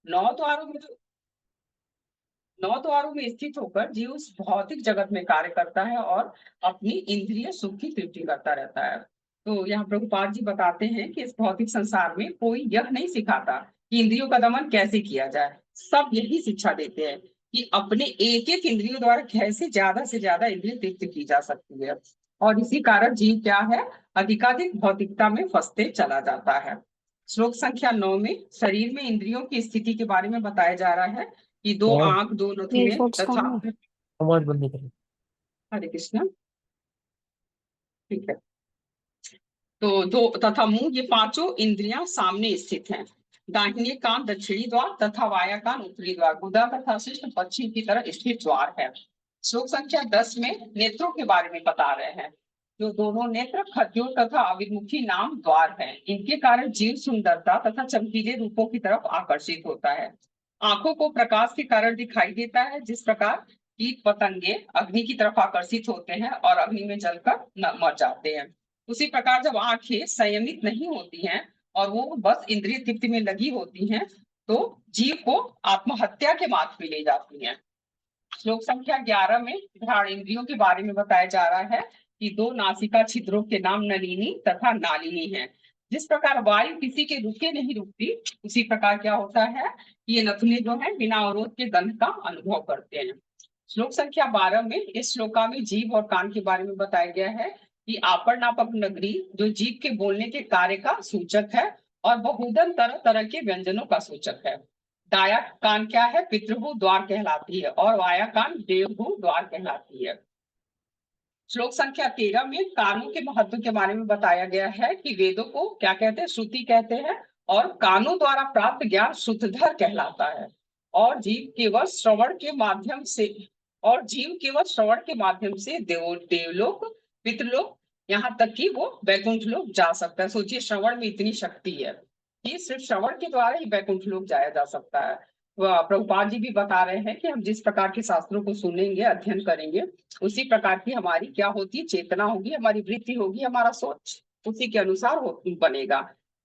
नौ द्वारों में नौ द्वारों में स्थित होकर जीव उस भौतिक जगत में कार्य करता है और अपनी इंद्रिय सुख की तृप्ति करता रहता है। तो यहाँ प्रभुपाद जी बताते हैं कि इस भौतिक संसार में कोई यह नहीं सिखाता कि इंद्रियों का दमन कैसे किया जाए। सब यही शिक्षा देते हैं कि अपने एक एक इंद्रियों द्वारा कैसे ज्यादा से ज्यादा इंद्रिय तृप्त की जा सकती है। और इसी कारण जीव क्या है, अधिकाधिक भौतिकता में फंसते चला जाता है। श्लोक संख्या 9 में शरीर में इंद्रियों की स्थिति के बारे में बताया जा रहा है कि दो हाँ, आंख, दो नथुने एयरपोर्ट्स तथा कहाँ है? आवाज बंद नहीं करें। हरे कृष्ण, ठीक है। तो दो तथा मुंह, ये पांचों इंद्रियां सामने स्थित हैं। दाहिने कान दक्षिणी द्वार तथा वाया कान उत्तरी द्वार, गुदा तथा शिष्ट पश्चिम की तरह स्थित द्वार है। श्लोक संख्या 10 में नेत्रों के बारे में बता रहे हैं। जो दोनों नेत्र खद्योत तथा अभिमुखी नाम द्वार हैं, इनके कारण जीव सुंदरता तथा चमकीले रूपों की तरफ आकर्षित होता है। आंखों को प्रकाश के कारण दिखाई देता है, जिस प्रकार कीट पतंगे अग्नि की तरफ आकर्षित होते हैं और अग्नि में जलकर मर जाते हैं। उसी प्रकार जब आंखें संयमित नहीं होती हैं और वो बस इंद्रिय तृप्ति में लगी होती हैं, तो जीव को आत्महत्या के मार्ग पे ले जाती हैं। श्लोक संख्या 11 में घ्राण इंद्रियों के बारे में बताया जा रहा है कि दो नासिका छिद्रों के नाम नलिनी तथा नालिनी हैं। जिस प्रकार वायु किसी के रुके नहीं रुकती, उसी प्रकार क्या होता है कि ये नथुने जो है बिना अवरोध के गंध का अनुभव करते हैं। श्लोक संख्या 12 में इस श्लोका में जीभ और कान के बारे में बताया गया है कि आपर नापक नगरी जो जीभ के बोलने के कार्य का सूचक है और बहुधन तरह तरह के व्यंजनों का सूचक है। दाया कान क्या है, पितृभू द्वार कहलाती है और वाया कान देवभू द्वार कहलाती है। श्लोक संख्या 13 में कानों के महत्व के बारे में बताया गया है कि वेदों को क्या कहते हैं, श्रुति कहते हैं, और कानों द्वारा प्राप्त ज्ञान शुद्धधर कहलाता है। और जीव केवल श्रवण के माध्यम से देवलोक, पितृलोक, यहाँ तक कि वो वैकुंठ लोक जा सकता है। सोचिए, श्रवण में इतनी शक्ति है कि सिर्फ श्रवण के द्वारा ही वैकुंठ लोक जाया जा सकता है। प्रभुपाद जी भी बता रहे हैं कि हम जिस प्रकार के शास्त्रों को सुनेंगे, अध्ययन करेंगे, उसी प्रकार की हमारी क्या होती है, चेतना होगी, हमारी वृत्ति होगी, हमारा सोच उसी के अनुसार बनेगा।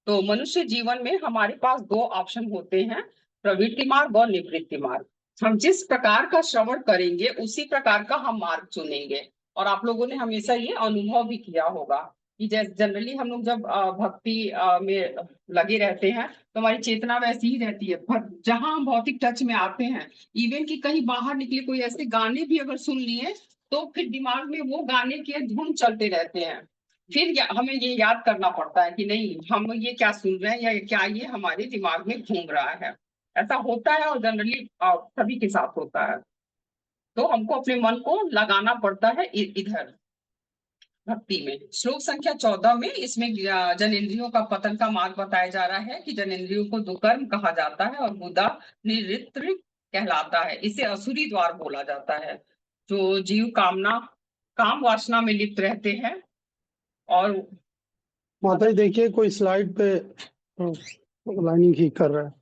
तो मनुष्य जीवन में हमारे पास दो ऑप्शन होते हैं, प्रवृत्ति मार्ग और निवृत्ति मार्ग। हम जिस प्रकार का श्रवण करेंगे उसी प्रकार का हम मार्ग चुनेंगे। और आप लोगों ने हमेशा ये अनुभव भी किया होगा कि जैसे जनरली हम लोग जब भक्ति में लगे रहते हैं तो हमारी चेतना वैसी ही रहती है। जहां हम भौतिक टच में आते हैं, इवन कि कहीं बाहर निकले कोई ऐसे गाने भी अगर सुन लिए, तो फिर दिमाग में वो गाने के धुन चलते रहते हैं। फिर हमें ये याद करना पड़ता है कि नहीं, हम ये क्या सुन रहे हैं या क्या ये हमारे दिमाग में घूम रहा है। ऐसा होता है और जनरली सभी के साथ होता है। तो हमको अपने मन को लगाना पड़ता है इधर भक्ति में। श्लोक संख्या 14 में इसमें जनेंद्रियों का पतन का मार्ग बताया जा रहा है कि जनेंद्रियों को दुकर्म कहा जाता है और बुधा निरित्र कहलाता है। इसे असुरी द्वार बोला जाता है। जो जीव काम वासना में लिप्त रहते हैं। और माता जी देखिए, कोई स्लाइड पे लाइनिंग ठीक कर रहा है।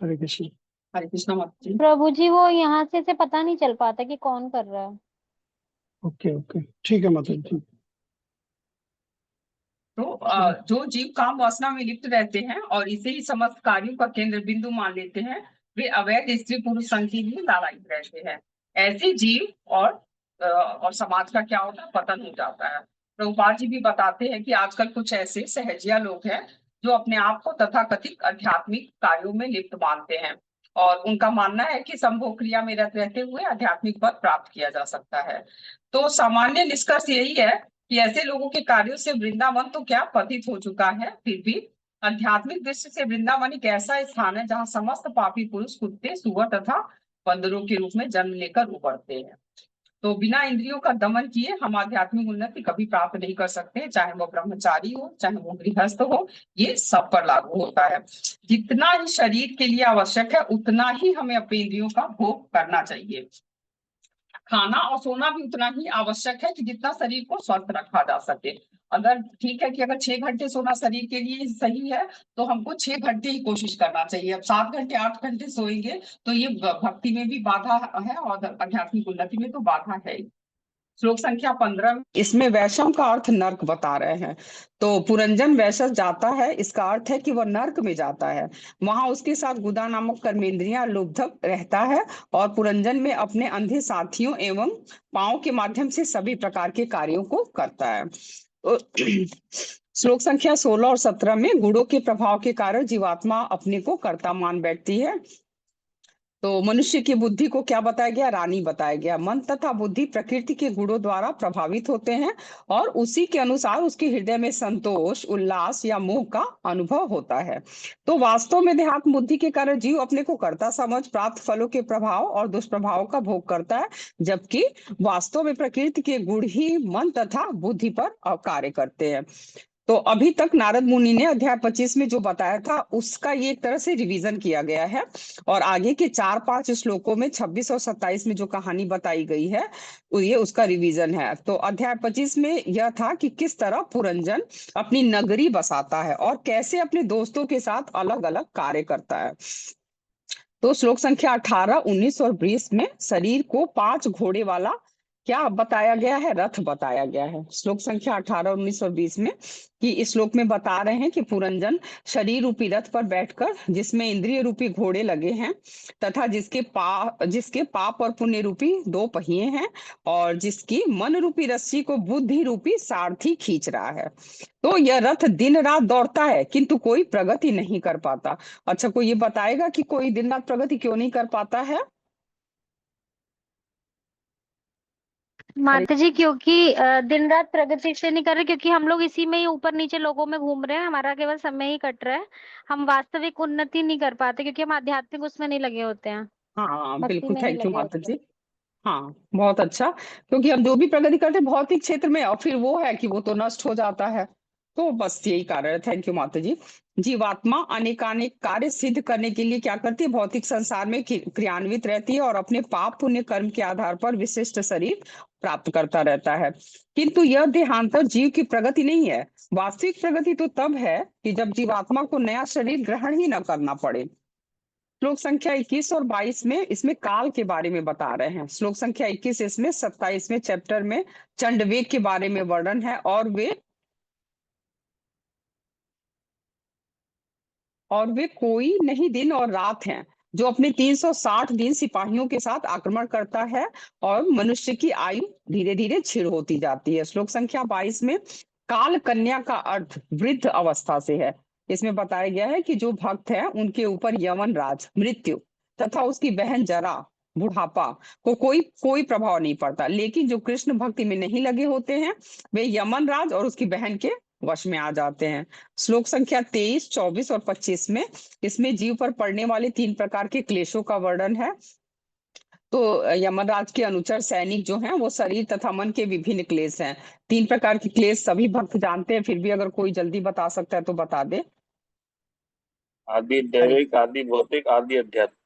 हरे कृष्ण। हरे कृष्णा माता जी। प्रभु जी वो यहाँ से पता नहीं चल पाता कि कौन कर रहा है। ओके ओके, ठीक है माता जी, ठीक। तो जो जीव काम वासना में लिप्त रहते हैं और इसे ही समस्त कार्यों का केंद्र बिंदु मान लेते हैं, वे अवैध स्त्री पुरुष संग के लिए लालायित रहते हैं। ऐसे जीव और समाज का क्या होता है, पतन हो जाता है। प्रभुपाद जी भी बताते हैं कि आजकल कुछ ऐसे सहजिया लोग हैं जो अपने आप को तथाकथित आध्यात्मिक कार्यों में लिप्त मानते हैं और उनका मानना है कि संभोग क्रिया में रहते हुए आध्यात्मिक पद प्राप्त किया जा सकता है। तो सामान्य निष्कर्ष यही है कि ऐसे लोगों के कार्यों से वृंदावन तो क्या पतित हो चुका है, फिर भी आध्यात्मिक दृष्टि से वृंदावन एक ऐसा स्थान है जहाँ समस्त पापी पुरुष कुत्ते, सुअर तथा बंदरों के रूप में जन्म लेकर उभरते हैं। तो बिना इंद्रियों का दमन किए हम आध्यात्मिक उन्नति कभी प्राप्त नहीं कर सकते, चाहे वो ब्रह्मचारी हो, चाहे वो गृहस्थ हो, ये सब पर लागू होता है। जितना ही शरीर के लिए आवश्यक है उतना ही हमें अपने इंद्रियों का भोग करना चाहिए। खाना और सोना भी उतना ही आवश्यक है कि जितना शरीर को स्वस्थ रखा जा सके। अगर ठीक है कि अगर 6 घंटे सोना शरीर के लिए सही है, तो हमको 6 घंटे ही कोशिश करना चाहिए। अब 7 घंटे 8 घंटे सोएंगे तो ये भक्ति में भी बाधा है और आध्यात्मिक उन्नति में तो बाधा है ही। श्लोक संख्या 15 इसमें वैषम का अर्थ नर्क बता रहे हैं। तो पुरंजन वैशस जाता है, इसका अर्थ है कि वह नर्क में जाता है। वहां उसके साथ गुदा नामक कर्मेंद्रियां लुब्धक रहता है और पुरंजन में अपने अंधे साथियों एवं पांव के माध्यम से सभी प्रकार के कार्यों को करता है। तो श्लोक संख्या 16 और 17 में गुणों के प्रभाव के कारण जीवात्मा अपने को कर्ता मान बैठती है। तो मनुष्य की बुद्धि को क्या बताया गया? रानी बताया गया। मन तथा बुद्धि प्रकृति के गुणों द्वारा प्रभावित होते हैं और उसी के अनुसार उसके हृदय में संतोष, उल्लास या मोह का अनुभव होता है। तो वास्तव में देहात्म बुद्धि के कारण जीव अपने को कर्ता समझ प्राप्त फलों के प्रभाव और दुष्प्रभाव का भोग करता है, जबकि वास्तव में प्रकृति के गुण ही मन तथा बुद्धि पर कार्य करते हैं। तो अभी तक नारद मुनि ने अध्याय 25 में जो बताया था उसका ये एक तरह से रिवीजन किया गया है और आगे के 4-5 श्लोकों में 26 और 27 में जो कहानी बताई गई है ये उसका रिवीजन है। तो अध्याय 25 में यह था कि किस तरह पुरंजन अपनी नगरी बसाता है और कैसे अपने दोस्तों के साथ अलग अलग कार्य करता है। तो श्लोक संख्या 18, 19 और 20 में शरीर को 5 घोड़े वाला क्या बताया गया है? रथ बताया गया है। श्लोक संख्या 18, 19 और 20 में कि इस श्लोक में बता रहे हैं कि पुरंजन शरीर रूपी रथ पर बैठकर जिसमें इंद्रिय रूपी घोड़े लगे हैं तथा जिसके पाप और पुण्य रूपी 2 पहिए हैं और जिसकी मन रूपी रस्सी को बुद्धि रूपी सारथी खींच रहा है। तो यह रथ दिन रात दौड़ता है किंतु कोई प्रगति नहीं कर पाता। अच्छा, कोई ये बताएगा कि कोई दिन रात प्रगति क्यों नहीं कर पाता है? माता जी, क्योंकि दिन रात प्रगति से नहीं कर रहे, क्योंकि हम लोग इसी में ही ऊपर नीचे लोगों में घूम रहे हैं, हमारा केवल समय ही कट रहा है। हम वास्तविक उन्नति नहीं कर पाते क्योंकि हम आध्यात्मिक उसमें नहीं लगे होते हैं, हाँ भक्ति बिल्कुल, में नहीं थैंक यू लगे माता होते हैं। जी। हाँ बहुत अच्छा, क्योंकि हम जो भी प्रगति करते हैं भौतिक क्षेत्र में और फिर वो है कि वो तो नष्ट हो जाता है। तो बस यही कारण है। थैंक यू माता जी। जीवात्मा अनेकानेक कार्य सिद्ध करने के लिए क्या करती है? भौतिक संसार में क्रियान्वित रहती है और अपने पाप पुण्य कर्म के आधार पर विशिष्ट शरीर प्राप्त करता रहता है। किंतु यह देहांतर जीव की प्रगति नहीं है। वास्तविक प्रगति तो तब है कि जब जीवात्मा को नया शरीर ग्रहण ही न करना पड़े। श्लोक संख्या 21 और 22 में इसमें काल के बारे में बता रहे हैं। श्लोक संख्या 21 इसमें 27वें चैप्टर में चंडवेग के बारे में वर्णन है और वे कोई नहीं दिन और रात हैं जो अपने 360 दिन सिपाहियों के साथ आक्रमण करता है और मनुष्य की आयु धीरे धीरे क्षीण होती जाती है। श्लोक संख्या 22 में काल कन्या का अर्थ वृद्ध अवस्था से है। इसमें बताया गया है कि जो भक्त है उनके ऊपर यमन राज, मृत्यु तथा उसकी बहन जरा, बुढ़ापा को कोई कोई प्रभाव नहीं पड़ता, लेकिन जो कृष्ण भक्ति में नहीं लगे होते हैं वे यमन राज और उसकी बहन के वश में आ जाते हैं। श्लोक संख्या 23, 24 और 25 में इसमें जीव पर पड़ने वाले 3 प्रकार के क्लेशों का वर्णन है। तो यमराज के अनुचर सैनिक जो हैं वो शरीर तथा मन के विभिन्न क्लेश हैं। 3 प्रकार के क्लेश सभी भक्त जानते हैं, फिर भी अगर कोई जल्दी बता सकता है तो बता दे। आदि दैविक, आदि भौतिक, आदि अध्यात्म।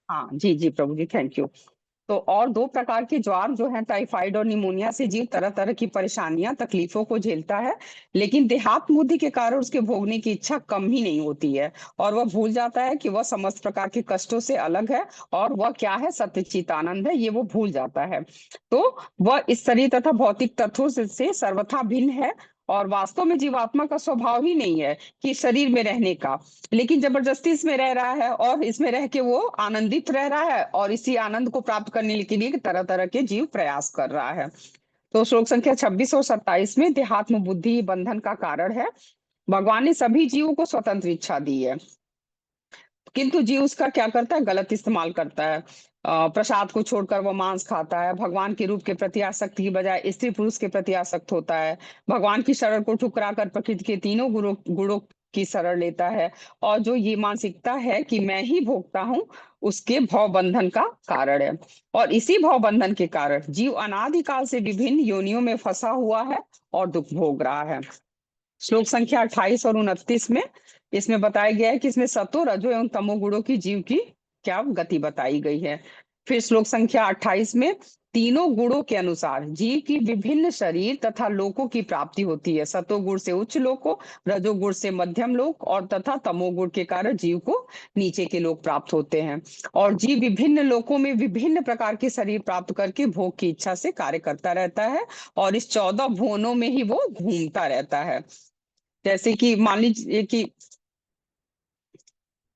हाँ जी जी प्रभु जी, थैंक यू। तो और 2 प्रकार के ज्वार जो है टाइफाइड और निमोनिया से जीव तरह तरह की परेशानियां तकलीफों को झेलता है, लेकिन देहात्म बुद्धि के कारण उसके भोगने की इच्छा कम ही नहीं होती है और वह भूल जाता है कि वह समस्त प्रकार के कष्टों से अलग है और वह क्या है? सत्यचित आनंद है, ये वो भूल जाता है। तो वह इस शरीर तथा भौतिक तत्वों से सर्वथा भिन्न है और वास्तव में जीवात्मा का स्वभाव ही नहीं है कि शरीर में रहने का, लेकिन जबरदस्ती इसमें रह रहा है और इसमें रह के वो आनंदित रह रहा है और इसी आनंद को प्राप्त करने के लिए तरह तरह के जीव प्रयास कर रहा है। तो श्लोक संख्या 26 और 27 में देहात्म बुद्धि बंधन का कारण है। भगवान ने सभी जीवों को स्वतंत्र इच्छा दी है, किंतु जीव उसका क्या करता है? गलत इस्तेमाल करता है। प्रसाद को छोड़कर वो मांस खाता है, भगवान के रूप के प्रति आसक्ति की बजाय स्त्री पुरुष के प्रति आसक्त होता है, भगवान की शरण को ठुकरा कर प्रकृति के तीनों गुणों की शरण लेता है और जो ये मानसिकता है कि मैं ही भोगता हूँ उसके भव बंधन का कारण है और इसी भव बंधन के कारण जीव अनादिकाल से विभिन्न योनियों में फंसा हुआ है और दुख भोग रहा है। श्लोक संख्या 28 और 29 में इसमें बताया गया है कि इसमें सतो, रजो एवं तमो गुणों की जीव की क्या गति बताई गई है। फिर श्लोक संख्या 28 में तीनों गुणों के अनुसार जीव की विभिन्न शरीर तथा लोकों की प्राप्ति होती है। सतोगुण से उच्च लोकों, रजोगुण से मध्यम लोक और तथा तमोगुण के कारण जीव को नीचे के लोक प्राप्त होते हैं। और जीव विभिन्न लोकों में विभिन्न प्रकार के शरीर प्राप्त करके भोग की इच्छा से कार्य करता रहता है और इस 14 भुवनों में ही वो घूमता रहता है। जैसे कि मान लीजिए कि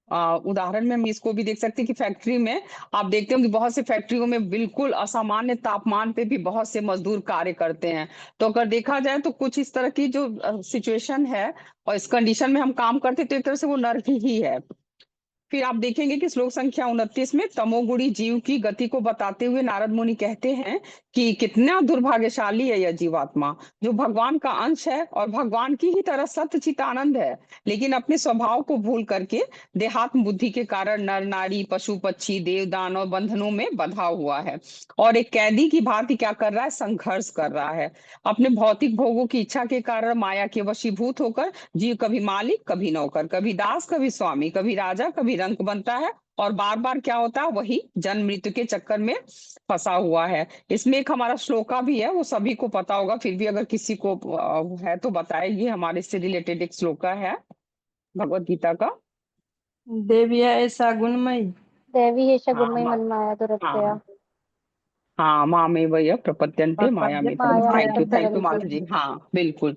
उदाहरण में हम इसको भी देख सकते हैं कि फैक्ट्री में आप देखते हो कि बहुत से फैक्ट्रियों में बिल्कुल असामान्य तापमान पे भी बहुत से मजदूर कार्य करते हैं। तो अगर देखा जाए तो कुछ इस तरह की जो सिचुएशन है और इस कंडीशन में हम काम करते हैं, तो एक तरह से वो नर्क ही है। फिर आप देखेंगे कि श्लोक संख्या 29 में तमोगुणी जीव की गति को बताते हुए नारद मुनि कहते हैं कि कितना दुर्भाग्यशाली है यह जीवात्मा जो भगवान का अंश है और भगवान की ही तरह सत्य चित आनंद है, लेकिन अपने स्वभाव को भूल करके देहात्म बुद्धि के कारण नर नारी पशु पक्षी देव दानव बंधनों में बंधा हुआ है और एक कैदी की भांति क्या कर रहा है, संघर्ष कर रहा है। अपने भौतिक भोगों की इच्छा के कारण माया के वशीभूत होकर जीव कभी मालिक कभी नौकर, कभी दास कभी स्वामी, कभी राजा कभी रंक बनता है और बार बार क्या होता है, वही जन्म मृत्यु के चक्कर में फंसा हुआ है। इसमें एक हमारा श्लोका भी है, वो सभी को पता होगा, फिर भी अगर किसी को है तो बताएगी। हमारे से रिलेटेड एक श्लोका है भगवत गीता का। देवी ऐसा गुणमयी, देवी एषा हाँ गुणमयी मन्माया दुरत्यया। हाँ हाँ, माँ में वह प्रपद्यन्ते माया में तरह। माया में थैंक यू तरह माता जी। हाँ बिल्कुल।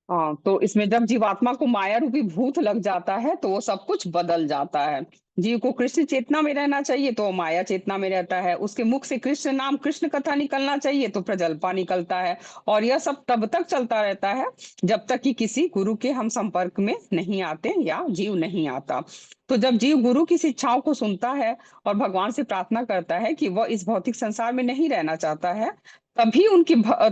हाँ, तो इसमें जब जीवात्मा को माया रूपी भूत लग जाता है तो वो सब कुछ बदल जाता है। जीव को कृष्ण चेतना में रहना चाहिए तो वो माया चेतना में रहता है। उसके मुख से कृष्ण नाम कृष्ण कथा निकलना चाहिए तो प्रजल्पा निकलता है। और यह सब तब तक चलता रहता है जब तक कि किसी गुरु के हम संपर्क में नहीं आते या जीव नहीं आता। तो जब जीव गुरु की शिक्षाओं को सुनता है और भगवान से प्रार्थना करता है कि वह इस भौतिक संसार में नहीं रहना चाहता है, तभी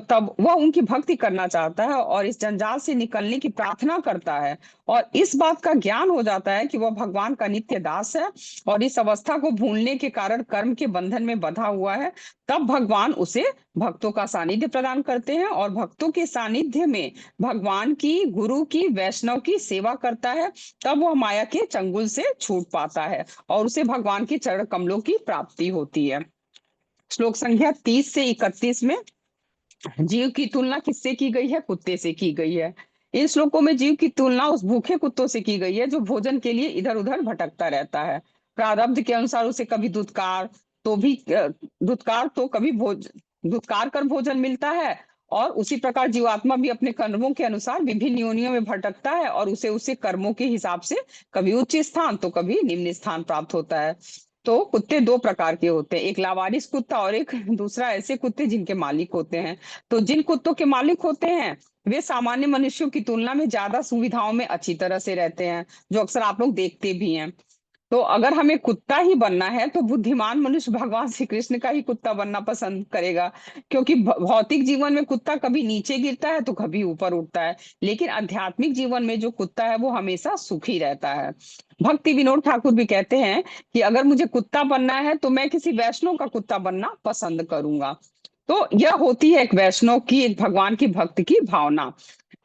तब वह उनकी भक्ति करना चाहता है और इस जंजाल से निकलने की प्रार्थना करता है और इस बात का ज्ञान हो जाता है कि वह भगवान का नित्य दास है और इस अवस्था को भूलने के कारण कर्म के बंधन में बंधा हुआ है। तब भगवान उसे भक्तों का सानिध्य प्रदान करते हैं और भक्तों के सानिध्य में भगवान की, गुरु की, वैष्णव की सेवा करता है। तब वह माया के चंगुल से छूट पाता है और उसे भगवान के चरण कमलों की प्राप्ति होती है। श्लोक संख्या 30 से 31 में जीव की तुलना किससे की गई है, कुत्ते से की गई है। इन श्लोकों में जीव की तुलना उस भूखे कुत्तों से की गई है जो भोजन के लिए इधर उधर भटकता रहता है। प्रारब्ध के अनुसार उसे कभी दुत्कार तो कभी दुत्कार कर भोजन मिलता है और उसी प्रकार जीवात्मा भी अपने कर्मों के अनुसार विभिन्न योनियों में भटकता है और उसे कर्मों के हिसाब से कभी उच्च स्थान तो कभी निम्न स्थान प्राप्त होता है। तो कुत्ते दो प्रकार के होते हैं, एक लावारिस कुत्ता और एक दूसरा ऐसे कुत्ते जिनके मालिक होते हैं। तो जिन कुत्तों के मालिक होते हैं वे सामान्य मनुष्यों की तुलना में ज्यादा सुविधाओं में अच्छी तरह से रहते हैं, जो अक्सर आप लोग देखते भी हैं। तो अगर हमें कुत्ता ही बनना है तो बुद्धिमान मनुष्य भगवान श्री कृष्ण का ही कुत्ता बनना पसंद करेगा, क्योंकि भौतिक जीवन में कुत्ता कभी नीचे गिरता है तो कभी ऊपर उठता है, लेकिन आध्यात्मिक जीवन में जो कुत्ता है वो हमेशा सुखी रहता है। भक्ति विनोद ठाकुर भी कहते हैं कि अगर मुझे कुत्ता बनना है तो मैं किसी वैष्णव का कुत्ता बनना पसंद करूंगा। तो यह होती है एक वैष्णव की, एक भगवान की भक्त की भावना।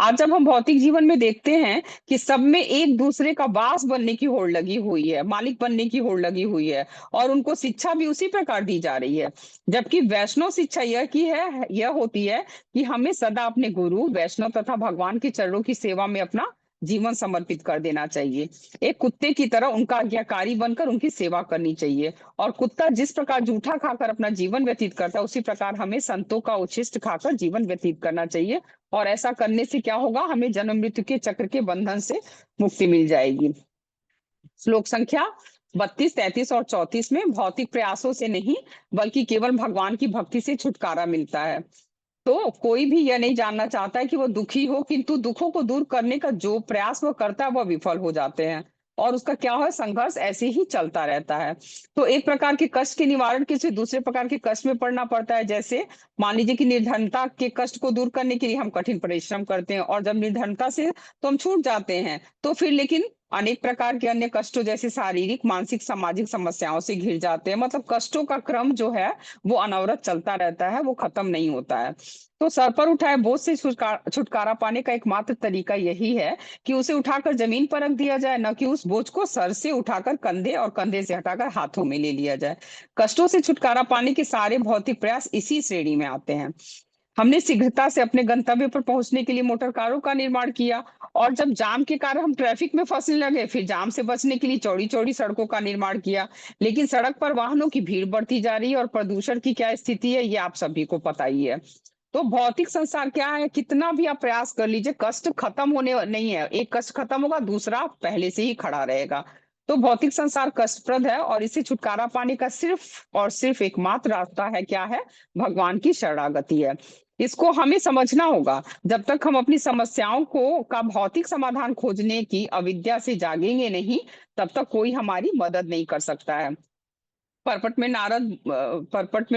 आज जब हम भौतिक जीवन में देखते हैं कि सब में एक दूसरे का बास बनने की होड़ लगी हुई है, मालिक बनने की होड़ लगी हुई है और उनको शिक्षा भी उसी प्रकार दी जा रही है, जबकि वैष्णव शिक्षा यह होती है कि हमें सदा अपने गुरु, वैष्णव तथा भगवान के चरणों की सेवा में अपना जीवन समर्पित कर देना चाहिए। एक कुत्ते की तरह उनका आज्ञाकारी बनकर उनकी सेवा करनी चाहिए। और कुत्ता जिस प्रकार जूठा खाकर अपना जीवन व्यतीत करता है उसी प्रकार हमें संतों का उच्छिष्ट खाकर जीवन व्यतीत करना चाहिए। और ऐसा करने से क्या होगा, हमें जन्म मृत्यु के चक्र के बंधन से मुक्ति मिल जाएगी। श्लोक संख्या 32, 33 और 34 में भौतिक प्रयासों से नहीं बल्कि केवल भगवान की भक्ति से छुटकारा मिलता है। तो कोई भी यह नहीं जानना चाहता है कि वो दुखी हो, किंतु दुखों को दूर करने का जो प्रयास वो करता है वह विफल हो जाते हैं और उसका क्या है, संघर्ष ऐसे ही चलता रहता है। तो एक प्रकार के कष्ट के निवारण के लिए दूसरे प्रकार के कष्ट में पड़ना पड़ता है। जैसे मान लीजिए कि निर्धनता के कष्ट को दूर करने के लिए हम कठिन परिश्रम करते हैं और जब निर्धनता से तो हम छूट जाते हैं तो फिर लेकिन अनेक प्रकार के अन्य कष्टों जैसे शारीरिक, मानसिक, सामाजिक समस्याओं से घिर जाते हैं। मतलब कष्टों का क्रम जो है वो अनवरत चलता रहता है, वो खत्म नहीं होता है। तो सर पर उठाए बोझ से छुटकारा पाने का एकमात्र तरीका यही है कि उसे उठाकर जमीन पर रख दिया जाए, न कि उस बोझ को सर से उठाकर कंधे और कंधे से हटाकर हाथों में ले लिया जाए। कष्टों से छुटकारा पाने के सारे भौतिक प्रयास इसी श्रेणी में आते हैं। हमने शीघ्रता से अपने गंतव्य पर पहुंचने के लिए मोटर कारों का निर्माण किया, और जब जाम के कारण हम ट्रैफिक में फंसने लगे, फिर जाम से बचने के लिए चौड़ी चौड़ी सड़कों का निर्माण किया। लेकिन सड़क पर वाहनों की भीड़ बढ़ती जा रही है और प्रदूषण की क्या स्थिति है ये आप सभी को पता ही है। तो भौतिक संसार क्या है, कितना भी आप प्रयास कर लीजिए, कष्ट खत्म होने नहीं है। एक कष्ट खत्म होगा, दूसरा पहले से ही खड़ा रहेगा। तो भौतिक संसार कष्टप्रद है, और इसे छुटकारा पाने का सिर्फ और सिर्फ एकमात्र रास्ता है, क्या है? भगवान की शरणागति है। इसको हमें समझना होगा। जब तक हम अपनी समस्याओं को का भौतिक समाधान खोजने की अविद्या से जागेंगे नहीं, तब तक कोई हमारी मदद नहीं कर सकता है। परपट में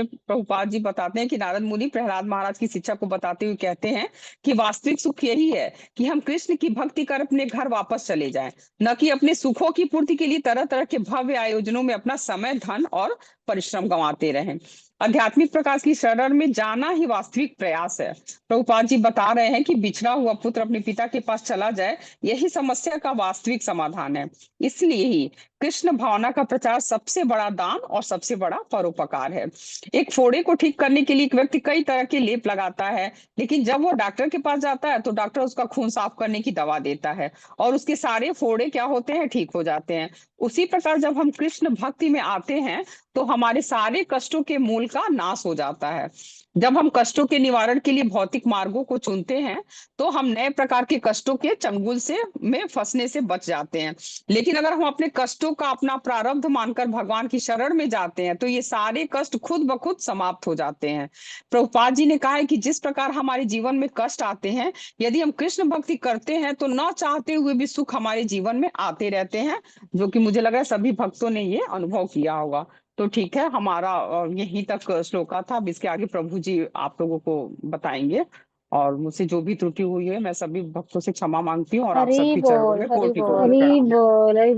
प्रभुपाद जी बताते हैं कि नारद मुनि प्रहलाद महाराज की शिक्षा को बताते हुए कहते हैं कि वास्तविक सुख यही है कि हम कृष्ण की भक्ति कर अपने घर वापस चले जाएं, न कि अपने सुखों की पूर्ति के लिए तरह तरह के भव्य आयोजनों में अपना समय, धन और परिश्रम गंवाते रहें। आध्यात्मिक प्रकाश की शरण में जाना ही वास्तविक प्रयास है। प्रभुपाद जी बता रहे हैं कि बिछड़ा हुआ पुत्र अपने पिता के पास चला जाए, यही समस्या का वास्तविक समाधान है। इसलिए ही कृष्ण भावना का प्रचार सबसे बड़ा दान और सबसे बड़ा परोपकार है। एक फोड़े को ठीक करने के लिए एक व्यक्ति कई तरह के लेप लगाता है, लेकिन जब वो डॉक्टर के पास जाता है तो डॉक्टर उसका खून साफ करने की दवा देता है, और उसके सारे फोड़े क्या होते हैं? ठीक हो जाते हैं। उसी प्रकार जब हम कृष्ण भक्ति में आते हैं तो हमारे सारे कष्टों के मूल का नाश हो जाता है। जब हम कष्टों के निवारण के लिए भौतिक मार्गों को चुनते हैं तो हम नए प्रकार के कष्टों के चंगुल से में फंसने से बच जाते हैं। लेकिन अगर हम अपने कष्टों का अपना प्रारब्ध मानकर भगवान की शरण में जाते हैं तो ये सारे कष्ट खुद ब खुद समाप्त हो जाते हैं। प्रभुपाद जी ने कहा है कि जिस प्रकार हमारे जीवन में कष्ट आते हैं, यदि हम कृष्ण भक्ति करते हैं तो न चाहते हुए भी सुख हमारे जीवन में आते रहते हैं, जो कि मुझे लग रहा है सभी भक्तों ने ये अनुभव किया होगा। तो ठीक है, हमारा यहीं तक श्लोका था। अब इसके आगे प्रभु जी आप लोगों को बताएंगे, और मुझसे जो भी त्रुटि हुई है मैं सभी भक्तों से क्षमा मांगती हूँ, और आप हरि सबके चरणों बोल, में हरि कोटि बोल, कोटि हरि प्रणाम। बोल, हरि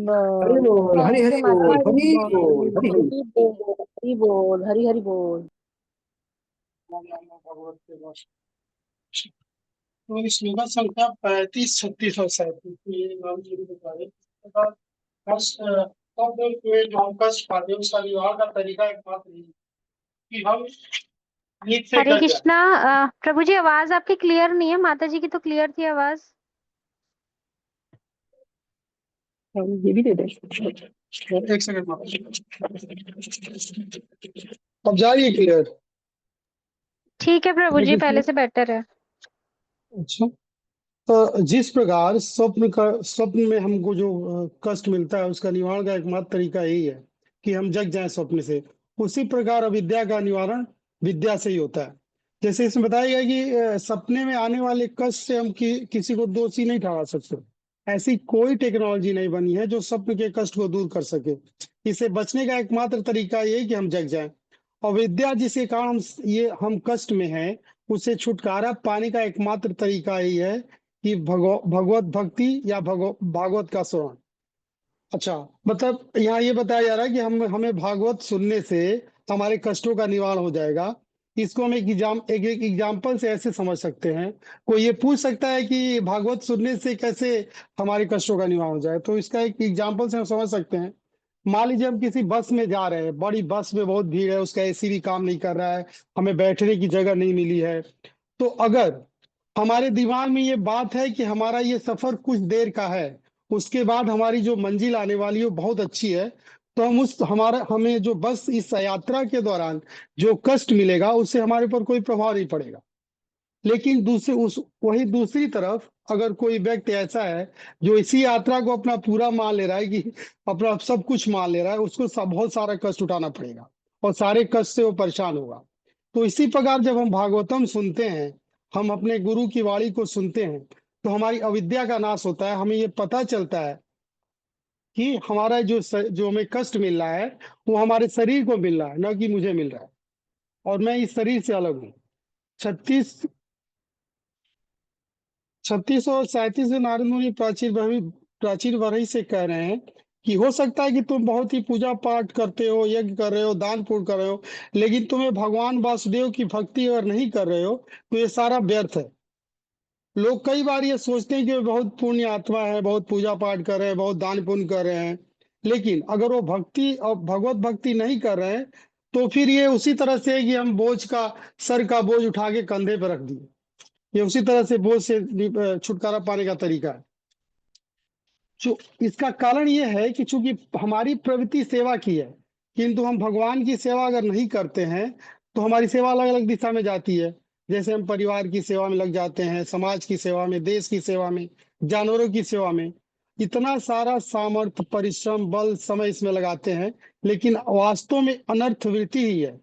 हरि बोल। बोल, हरि थैंक हरि यू माता बोल, जी। हरि बोल, हरि हरि। हरि बोल, हरि बोल, हरि हरि बोल। तो श्लोक संख्या 35, 36 और 37 ये नाम जी बता रहे हैं। कष्ट तब कोई हम कष्ट पाते हैं, उसका निवारण का तरीका एकमात्र यही है कि हम नींद से हरे जग जाए। कृष्णा। प्रभु जी आवाज आपकी क्लियर नहीं है, माता जी की तो क्लियर थी आवाज। ये भी दे दे। एक सेकंड माता जी। अब जा रही है क्लियर? ठीक है प्रभु जी, पहले से बेटर है। अच्छा, तो जिस प्रकार स्वप्न में हमको जो कष्ट मिलता है, उसका निवारण का एकमात्र तरीका यही है कि हम जग जाएं स्वप्न से। उसी प्रकार अविद्या का निवारण विद्या से ही होता है। जैसे इसमें बताया गया कि सपने में आने वाले कष्ट से हम किसी को दोषी नहीं ठहरा सकते। ऐसी कोई टेक्नोलॉजी नहीं बनी है जो स्वप्न के कष्ट को दूर कर सके। इससे बचने का एकमात्र तरीका ये है कि हम जग जाएं। अविद्या जिसके कारण हम कष्ट में हैं, उससे छुटकारा पाने का एकमात्र तरीका यही है कि भगवत भक्ति या भागवत का श्रवण। अच्छा, मतलब यहाँ ये बताया जा रहा है कि हमें भागवत सुनने से हमारे कष्टों का निवारण हो जाएगा। इसको हम एक एग्जाम्पल से ऐसे समझ सकते हैं। कोई ये पूछ सकता है कि भागवत सुनने से कैसे हमारे कष्टों का निवारण हो जाए, तो इसका एक एग्जाम्पल से हम समझ सकते हैं। मान लीजिए हम किसी बस में जा रहे हैं, बड़ी बस में बहुत भीड़ है, उसका एसी भी काम नहीं कर रहा है, हमें बैठने की जगह नहीं मिली है। तो अगर हमारे दिमाग में ये बात है कि हमारा ये सफर कुछ देर का है, उसके बाद हमारी जो मंजिल आने वाली है वो बहुत अच्छी है, तो हमें जो बस इस यात्रा के दौरान जो कष्ट मिलेगा उससे हमारे ऊपर कोई प्रभाव नहीं पड़ेगा। लेकिन वही दूसरी तरफ अगर कोई व्यक्ति ऐसा है जो इसी यात्रा को अपना पूरा मान ले रहा है, कि अपना सब कुछ मान ले रहा है, उसको बहुत सारा कष्ट उठाना पड़ेगा और सारे कष्ट से वो परेशान होगा। तो इसी प्रकार जब हम भागवतम सुनते हैं, हम अपने गुरु की वाणी को सुनते हैं, तो हमारी अविद्या का नाश होता है। हमें ये पता चलता है कि हमारा जो हमें कष्ट मिल रहा है वो हमारे शरीर को मिल रहा है, न कि मुझे मिल रहा है, और मैं इस शरीर से अलग हूँ। 36 और 37 में नारद मुनि प्राचीर प्राचीन वरही से कह रहे हैं कि हो सकता है कि तुम बहुत ही पूजा पाठ करते हो, यज्ञ कर रहे हो, दान पुण्य कर रहे हो, लेकिन तुम्हें भगवान वासुदेव की भक्ति अगर नहीं कर रहे हो तो ये सारा व्यर्थ है। लोग कई बार ये सोचते हैं कि वे बहुत पुण्य आत्मा है, बहुत पूजा पाठ कर रहे हैं, बहुत दान पुण्य कर रहे हैं, लेकिन अगर वो भक्ति और भगवत भक्ति नहीं कर रहे हैं तो फिर ये उसी तरह से है कि हम सर का बोझ उठा के कंधे पर रख दिए। ये उसी तरह से बोझ से छुटकारा पाने का तरीका है। जो इसका कारण ये है कि चूंकि हमारी प्रवृत्ति सेवा की है, किंतु हम भगवान की सेवा अगर नहीं करते हैं तो हमारी सेवा अलग अलग दिशा में जाती है। जैसे हम परिवार की सेवा में लग जाते हैं, समाज की सेवा में, देश की सेवा में, जानवरों की सेवा में, इतना सारा सामर्थ्य, परिश्रम, बल, समय इसमें लगाते हैं, लेकिन वास्तव में अनर्थ वृत्ति ही है।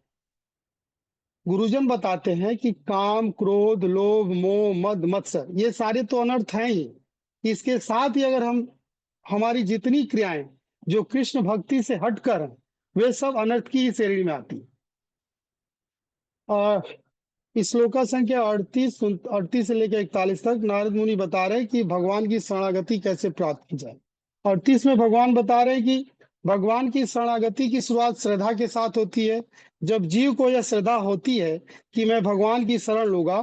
गुरुजन बताते हैं कि काम, क्रोध, लोभ, मोह, मद, मत्सर ये सारे तो अनर्थ हैं ही। इसके साथ ही अगर हमारी जितनी क्रियाएं जो कृष्ण भक्ति से हटकर हैं वे सब अनर्थ की ही श्रेणी में आती हैं। और इस श्लोका संख्या 38 से लेकर 41 तक नारद मुनि बता रहे हैं कि भगवान की शरणागति कैसे प्राप्त की जाए। 38 में भगवान बता रहे हैं कि भगवान की शरणागति की शुरुआत श्रद्धा के साथ होती है। जब जीव को यह श्रद्धा होती है कि मैं भगवान की शरण लूंगा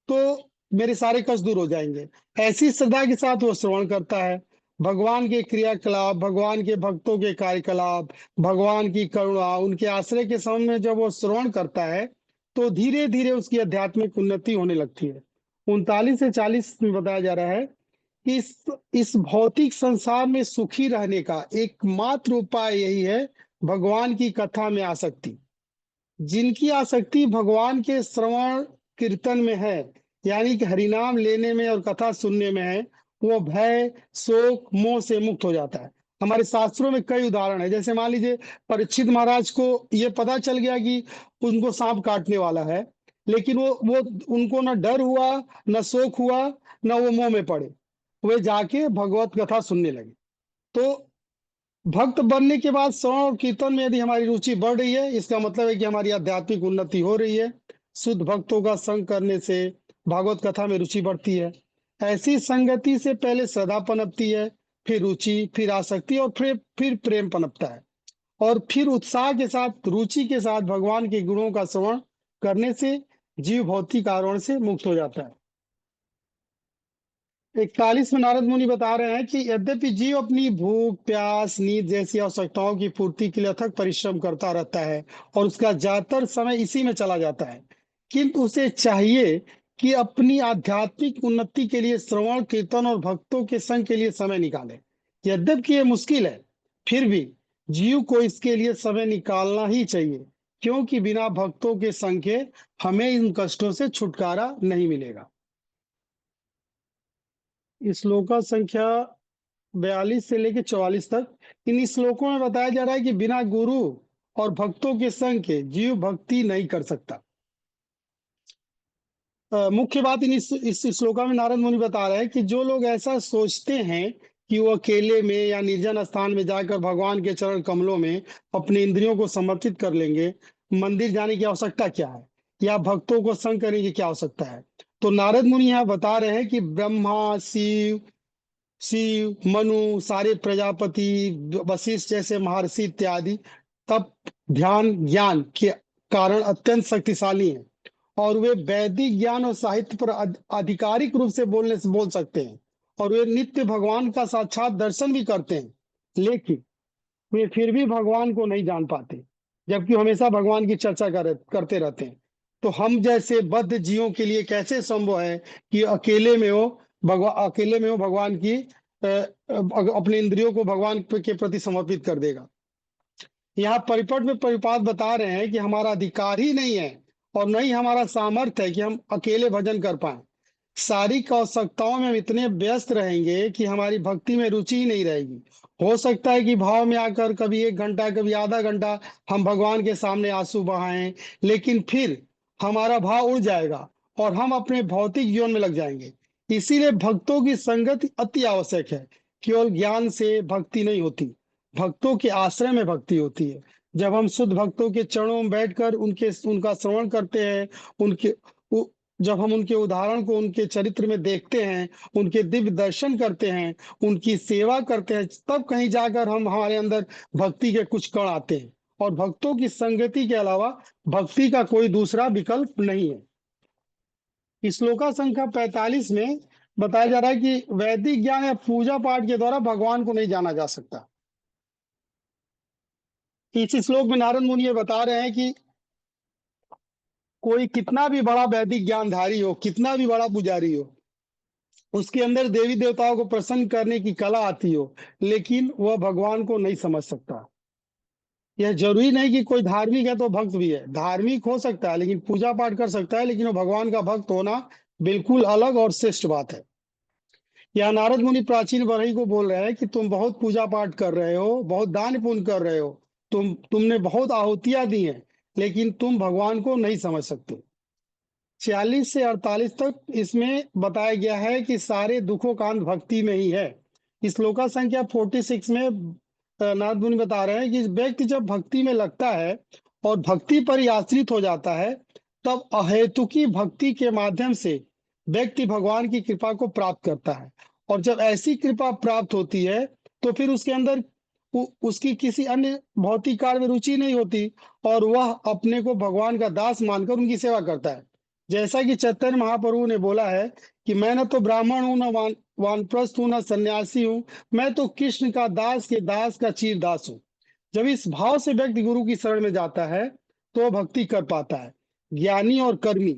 तो मेरे सारे कष्ट दूर हो जाएंगे, ऐसी श्रद्धा के साथ वो श्रवण करता है। भगवान के क्रियाकलाप, भगवान के भक्तों के कार्यकलाप, भगवान की करुणा, उनके आश्रय के सामने जब वो श्रवण करता है तो धीरे धीरे उसकी आध्यात्मिक उन्नति होने लगती है। 39 से 40 में बताया जा रहा है कि इस भौतिक संसार में सुखी रहने का एकमात्र उपाय यही है, भगवान की कथा में आसक्ति। जिनकी आसक्ति भगवान के श्रवण कीर्तन में है, यानी कि हरिनाम लेने में और कथा सुनने में है, वो भय, शोक, मोह से मुक्त हो जाता है। हमारे शास्त्रों में कई उदाहरण है। जैसे मान लीजिए परीक्षित महाराज को ये पता चल गया कि उनको सांप काटने वाला है, लेकिन वो उनको न डर हुआ, न शोक हुआ, न वो मोह में पड़े, वे जाके भगवत कथा सुनने लगे। तो भक्त बनने के बाद श्रवण और कीर्तन में यदि हमारी रुचि बढ़ रही है, इसका मतलब है कि हमारी आध्यात्मिक उन्नति हो रही है। शुद्ध भक्तों का संग करने से भागवत कथा में रुचि बढ़ती है। ऐसी संगति से पहले श्रद्धा पनपती है, फिर रुचि, फिर आसक्ति और फिर प्रेम पनपता है, और फिर उत्साह के साथ, रुचि के साथ भगवान के गुणों का श्रवण करने से जीव भौतिक आवरण से मुक्त हो जाता है। 41 में नारद मुनि बता रहे हैं कि यद्यपि जीव अपनी भूख, प्यास, नींद जैसी आवश्यकताओं की पूर्ति के लिए अथक परिश्रम करता रहता है और उसका ज्यादातर समय इसी में चला जाता है, किंतु उसे चाहिए कि अपनी आध्यात्मिक उन्नति के लिए श्रवण, कीर्तन और भक्तों के संग के लिए समय निकाले। यद्यपि ये मुश्किल है, फिर भी जीव को इसके लिए समय निकालना ही चाहिए, क्योंकि बिना भक्तों के संग के हमें इन कष्टों से छुटकारा नहीं मिलेगा। इस श्लोका संख्या 42 से लेकर 44 तक इन श्लोकों में बताया जा रहा है कि बिना गुरु और भक्तों के संग के जीव भक्ति नहीं कर सकता। मुख्य बात इस श्लोका में नारद मुनि बता रहे हैं कि जो लोग ऐसा सोचते हैं कि वो अकेले में या निर्जन स्थान में जाकर भगवान के चरण कमलों में अपने इंद्रियों को समर्पित कर लेंगे, मंदिर जाने की आवश्यकता क्या है, या भक्तों को संग करने की क्या आवश्यकता है, तो नारद मुनि यहाँ बता रहे हैं कि ब्रह्मा, शिव, मनु, सारे प्रजापति, वशिष्ठ जैसे महर्षि इत्यादि तप, ध्यान, ज्ञान के कारण अत्यंत शक्तिशाली हैं, और वे वैदिक ज्ञान और साहित्य पर आधिकारिक रूप से बोल सकते हैं, और वे नित्य भगवान का साक्षात दर्शन भी करते हैं, लेकिन वे फिर भी भगवान को नहीं जान पाते, जबकि हमेशा भगवान की चर्चा करते रहते हैं। तो हम जैसे बद्ध जीवों के लिए कैसे संभव है कि अकेले में हो भगवान की अपने इंद्रियों को भगवान के प्रति समर्पित कर देगा। यहाँ परिपट में परिपात बता रहे हैं कि हमारा अधिकार ही नहीं है और न ही हमारा सामर्थ्य है कि हम अकेले भजन कर पाए। शारीरिक आवश्यकताओं में हम इतने व्यस्त रहेंगे कि हमारी भक्ति में रुचि ही नहीं रहेगी। हो सकता है कि भाव में आकर कभी 1 घंटा, कभी आधा घंटा हम भगवान के सामने आंसू बहाएं, लेकिन फिर हमारा भाव उड़ जाएगा और हम अपने भौतिक जीवन में लग जाएंगे। इसीलिए भक्तों की संगति अति आवश्यक है। केवल ज्ञान से भक्ति नहीं होती, भक्तों के आश्रय में भक्ति होती है। जब हम शुद्ध भक्तों के चरणों में बैठकर उनका श्रवण करते हैं, जब हम उनके उदाहरण को उनके चरित्र में देखते हैं, उनके दिव्य दर्शन करते हैं, उनकी सेवा करते हैं, तब कहीं जाकर हम हमारे अंदर भक्ति के कुछ कण आते हैं। और भक्तों की संगति के अलावा भक्ति का कोई दूसरा विकल्प नहीं है। श्लोका संख्या 45 में बताया जा रहा है कि वैदिक ज्ञान या पूजा पाठ के द्वारा भगवान को नहीं जाना जा सकता। इस श्लोक में नारद मुनि ये बता रहे हैं कि कोई कितना भी बड़ा वैदिक ज्ञानधारी हो, कितना भी बड़ा पुजारी हो, उसके अंदर देवी देवताओं को प्रसन्न करने की कला आती हो, लेकिन वह भगवान को नहीं समझ सकता। यह जरूरी नहीं कि कोई धार्मिक है तो भक्त भी है। धार्मिक हो सकता है, लेकिन पूजा पाठ कर सकता है, लेकिन वो भगवान का भक्त होना बिल्कुल अलग और श्रेष्ठ बात है। यहाँ नारद मुनि प्राचीन बरही को बोल रहे हैं कि तुम बहुत पूजा पाठ कर रहे हो, बहुत दान पुण्य कर रहे हो, तुमने बहुत आहुतियां दी हैं, लेकिन तुम भगवान को नहीं समझ सकते। 46 से 48 तक इसमें बताया गया है कि सारे दुखों का अंत भक्ति में ही है। इस श्लोका संख्या 46 में नारद मुनि बता रहे हैं कि व्यक्ति जब भक्ति में लगता है और भक्ति पर ही आश्रित हो जाता है, तब अहेतुकी भक्ति के माध्यम से व्यक्ति भगवान की कृपा को प्राप्त करता है। और जब ऐसी कृपा प्राप्त होती है तो फिर उसके अंदर उसकी किसी अन्य भौतिक कार्य में रुचि नहीं होती और वह अपने को भगवान का दास मानकर उनकी सेवा करता है। जैसा कि चैतन्य महाप्रभु ने बोला है कि मैं न तो ब्राह्मण हूं, न वानप्रस्थ हूं, न सन्यासी हूं, मैं तो कृष्ण का दास के दास का चीर दास हूं। जब इस भाव से व्यक्ति गुरु की शरण में जाता है तो भक्ति कर पाता है। ज्ञानी और कर्मी